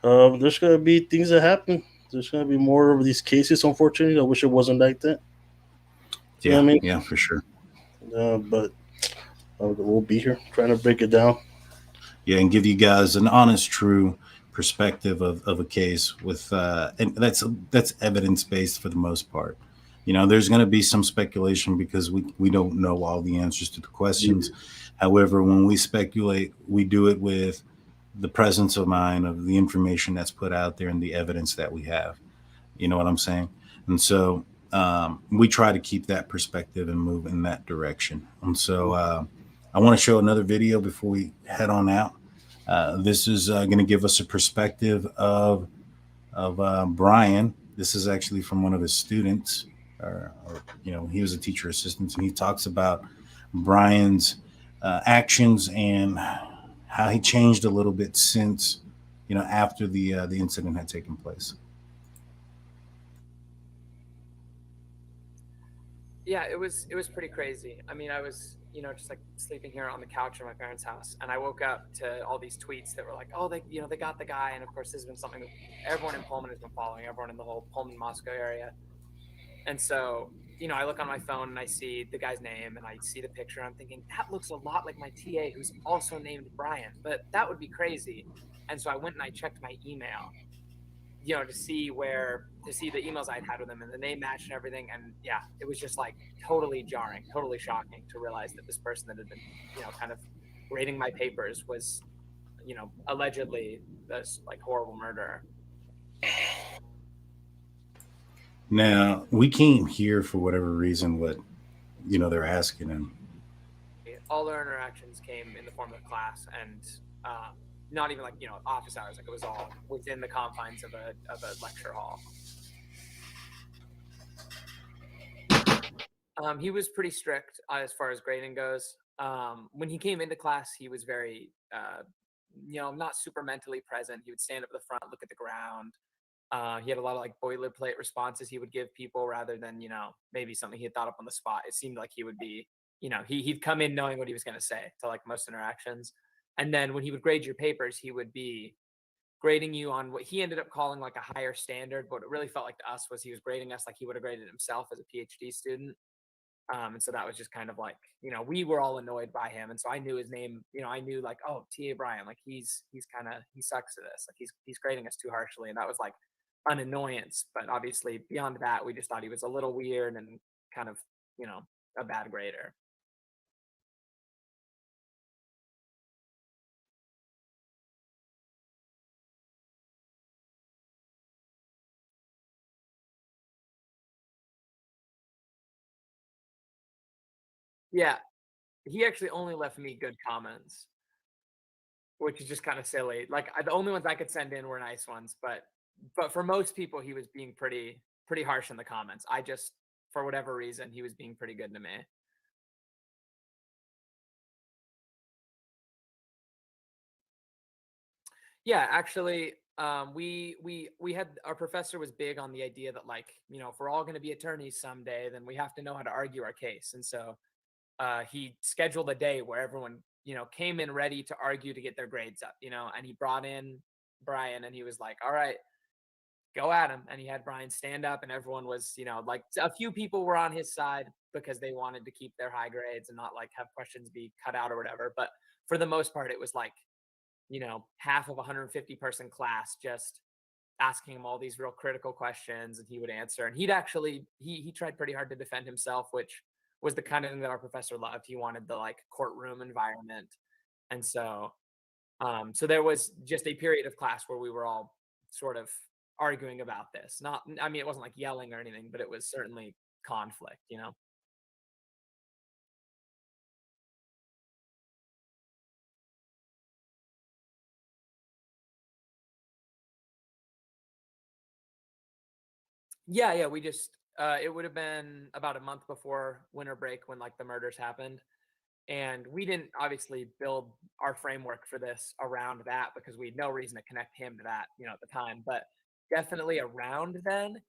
there's gonna be things that happen. There's gonna be more of these cases. Unfortunately, I wish it wasn't like that. You know what I mean? Yeah, for sure. But we'll be here trying to break it down. Yeah, and give you guys an honest, true perspective of a case with, and that's evidence based for the most part. There's going to be some speculation because we don't know all the answers to the questions. However, when we speculate, we do it with the presence of mind of the information that's put out there and the evidence that we have. You know what I'm saying? And so we try to keep that perspective and move in that direction. And so I want to show another video before we head on out. This is going to give us a perspective of Bryan. This is actually from one of his students, or he was a teacher assistant, and he talks about Bryan's actions and how he changed a little bit since, after the incident had taken place. Yeah, it was pretty crazy. I mean, I was, just like sleeping here on the couch in my parents' house, and I woke up to all these tweets that were like, oh, they got the guy. And of course, this has been something that everyone in Pullman has been following, everyone in the whole Pullman, Moscow area. And so, I look on my phone and I see the guy's name and I see the picture. I'm thinking, that looks a lot like my TA who's also named Bryan, but that would be crazy. And so I went and I checked my email, to see the emails I'd had with him, and the name matched and everything. And yeah, it was just like totally jarring, totally shocking to realize that this person that had been, kind of grading my papers was, allegedly this like horrible murderer. Now, we came here for whatever reason what, they're asking him. All our interactions came in the form of class, and not even like, office hours. Like, it was all within the confines of a lecture hall. He was pretty strict as far as grading goes. When he came into class, he was very, not super mentally present. He would stand up at the front, look at the ground. He had a lot of like boilerplate responses he would give people rather than, maybe something he had thought up on the spot. It seemed like he would be, he'd come in knowing what he was going to say to like most interactions. And then when he would grade your papers, he would be grading you on what he ended up calling like a higher standard. But what it really felt like to us was he was grading us like he would have graded himself as a PhD student. And so that was just kind of like, we were all annoyed by him. And so I knew his name, I knew like, oh, TA Bryan, like he sucks at this. Like he's grading us too harshly. And that was like an annoyance. But obviously beyond that, we just thought he was a little weird and kind of, a bad grader. Yeah, he actually only left me good comments, which is just kind of silly. Like the only ones I could send in were nice ones, but for most people, he was being pretty harsh in the comments. I just, for whatever reason, he was being pretty good to me. Yeah, actually, we had, our professor was big on the idea that like, if we're all going to be attorneys someday, then we have to know how to argue our case. And so he scheduled a day where everyone, came in ready to argue to get their grades up, and he brought in Bryan and he was like, all right, go at him. And he had Bryan stand up and everyone was, like a few people were on his side because they wanted to keep their high grades and not like have questions be cut out or whatever. But for the most part, it was like, half of a 150-person class just asking him all these real critical questions, and he would answer. And he'd actually he tried pretty hard to defend himself, which was the kind of thing that our professor loved. He wanted the like courtroom environment. And so so there was just a period of class where we were all sort of arguing about this. Not, I mean, it wasn't like yelling or anything, but it was certainly conflict, Yeah, we just it would have been about a month before winter break when like the murders happened. And we didn't obviously build our framework for this around that because we had no reason to connect him to that, at the time. But definitely around then,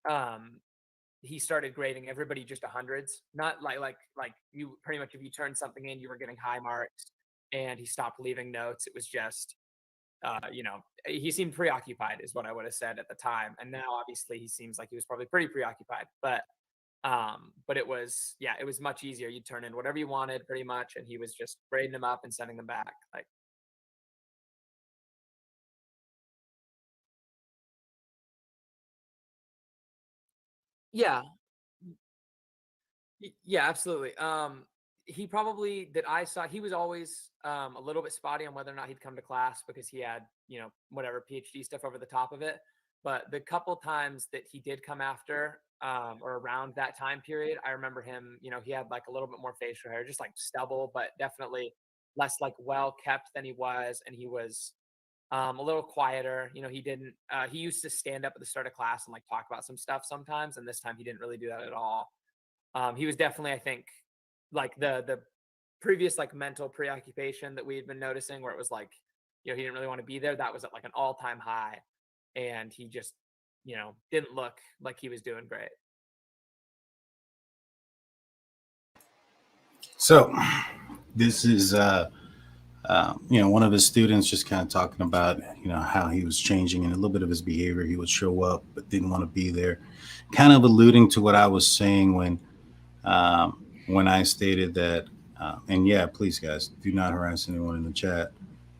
um, he started grading everybody just 100s. Not like you pretty much if you turned something in, you were getting high marks, and he stopped leaving notes. It was just he seemed preoccupied is what I would have said at the time. And now obviously he seems like he was probably pretty preoccupied. But it was much easier. You'd turn in whatever you wanted pretty much, and he was just grading them up and sending them back. Like, yeah. Yeah, absolutely. He probably that I saw he was always a little bit spotty on whether or not he'd come to class because he had, whatever PhD stuff over the top of it. But the couple times that he did come after or around that time period, I remember him, he had like a little bit more facial hair, just like stubble, but definitely less like well kept than he was. And he was a little quieter. He didn't he used to stand up at the start of class and like talk about some stuff sometimes, and this time he didn't really do that at all. He was definitely, I think, like the previous like mental preoccupation that we had been noticing, where it was like, he didn't really want to be there. That was at like an all-time high, and he just, didn't look like he was doing great. So this is one of his students just kind of talking about how he was changing and a little bit of his behavior. He would show up but didn't want to be there, kind of alluding to what I was saying when I stated that. And yeah, please guys, do not harass anyone in the chat.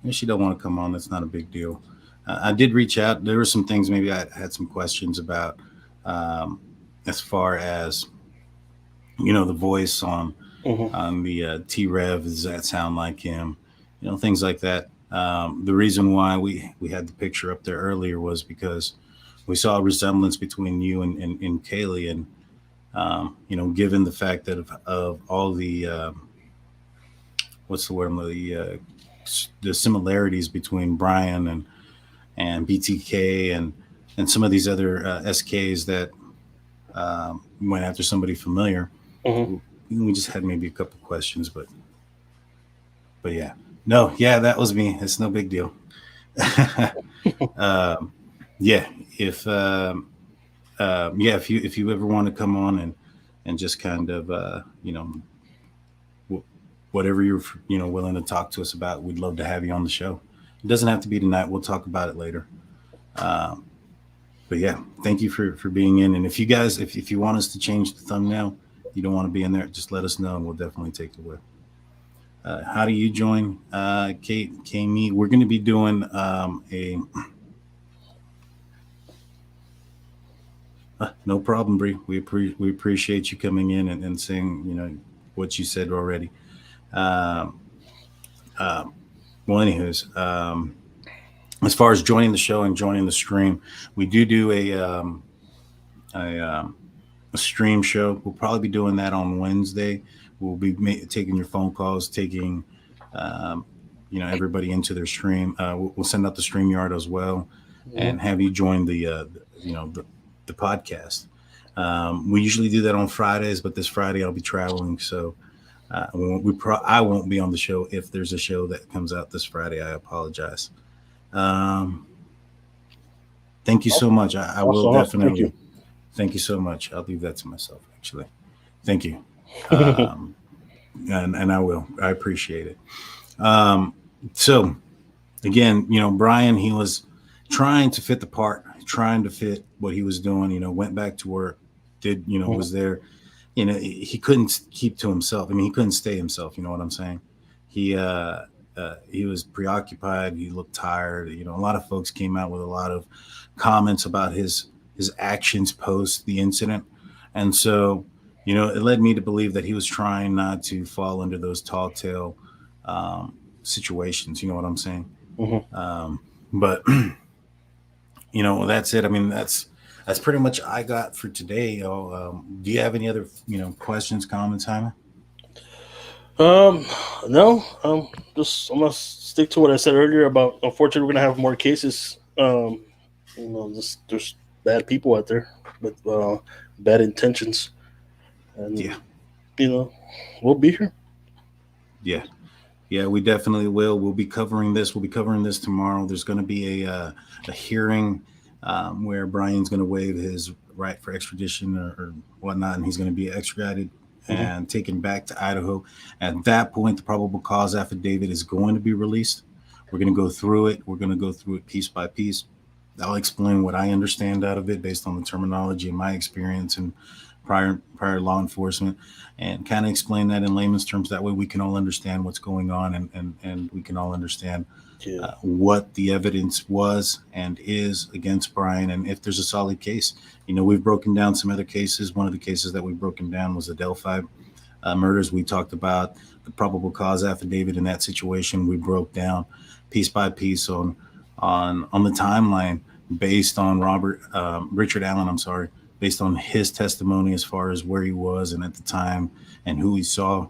If she don't want to come on, that's not a big deal. I did reach out. There were some things maybe I had some questions about, as far as the voice on the T-Rev. Does that sound like him? Things like that. The reason why we had the picture up there earlier was because we saw a resemblance between you and Kaylee, and given the fact that of all the what's the word, the similarities between Bryan and BTK and some of these other SKs that went after somebody familiar. We just had maybe a couple questions, but yeah, that was me. It's no big deal. Yeah, if you ever want to come on and just kind of whatever you're willing to talk to us about, we'd love to have you on the show. It doesn't have to be tonight. We'll talk about it later. But yeah, thank you for being in. And if you guys, if you want us to change the thumbnail, you don't want to be in there, just let us know and we'll definitely take it away. How do you join, Kate, Kami? We're going to be doing no problem, Bree. We appreciate you coming in and saying, what you said already. Well, anyways, as far as joining the show and joining the stream, we do a stream show. We'll probably be doing that on Wednesday. We'll be taking your phone calls, taking everybody into their stream. We'll send out the StreamYard as well, and have you join the podcast. We usually do that on Fridays, but this Friday I'll be traveling, so I won't be on the show. If there's a show that comes out this Friday, I apologize. Thank you so much. I will definitely. Thank you so much. I'll leave that to myself, actually. Thank you. And I will. I appreciate it. So again, Bryan, he was trying to fit the part, trying to fit what he was doing, went back to work, was there. He couldn't keep to himself. I mean, he couldn't stay himself. You know what I'm saying? He he was preoccupied. He looked tired. You know, a lot of folks came out with a lot of comments about his actions post the incident, and so, you know, it led me to believe that he was trying not to fall into those tall tale situations. You know what I'm saying? But you know, that's it. I mean, that's pretty much I got for today. Do you have any other, you know, questions, comments, Jaime? No. I'm gonna stick to what I said earlier about. Unfortunately, we're gonna have more cases. You know, there's bad people out there with bad intentions, and yeah, you know, we'll be here. Yeah, we definitely will. We'll be covering this. We'll be covering this tomorrow. There's going to be a hearing where Bryan's going to waive his right for extradition or whatnot, and he's going to be extradited and taken back to Idaho. At that point, the probable cause affidavit is going to be released. We're going to go through it. We're going to go through it piece by piece. I'll explain what I understand out of it based on the terminology and my experience and prior law enforcement, and kind of explain that in layman's terms. That way we can all understand what's going on, and we can all understand what the evidence was and is against Bryan, and if there's a solid case. You know, we've broken down some other cases. One of the cases that we've broken down was the Delphi murders. We talked about the probable cause affidavit in that situation. We broke down piece by piece on the timeline based on Richard Allen, based on his testimony as far as where he was and at the time and who he saw.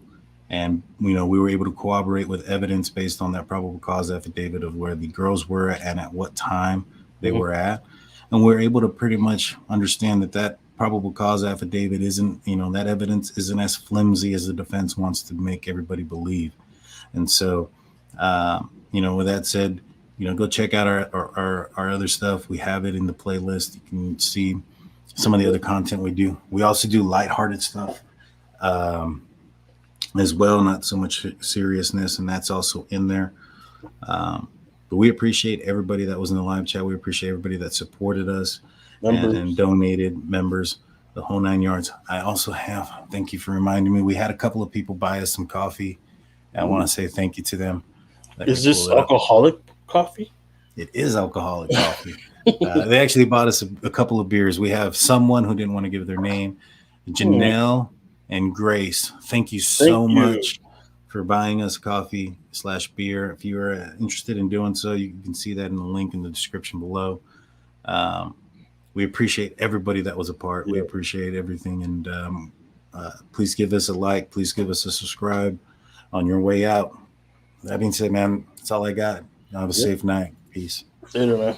And, you know, we were able to corroborate with evidence based on that probable cause affidavit of where the girls were and at what time they were at. And we're able to pretty much understand that probable cause affidavit isn't, you know, that evidence isn't as flimsy as the defense wants to make everybody believe. And so, you know, with that said, you know, go check out our other stuff. We have it in the playlist. You can see some of the other content we do. We also do lighthearted stuff as well, not so much seriousness, and that's also in there. But we appreciate everybody that was in the live chat. We appreciate everybody that supported us and donated, members, the whole 9 yards. I also have, thank you for reminding me, we had a couple of people buy us some coffee. I want to say thank you to them. Is this alcoholic coffee? It is alcoholic coffee. They actually bought us a couple of beers. We have someone who didn't want to give their name, Janelle and Grace. Thank you so much for buying us coffee/beer. If you are interested in doing so, you can see that in the link in the description below. We appreciate everybody that was a part. We appreciate everything. And please give us a like. Please give us a subscribe on your way out. That being said, man, that's all I got. Have a safe night. Peace. Later, man.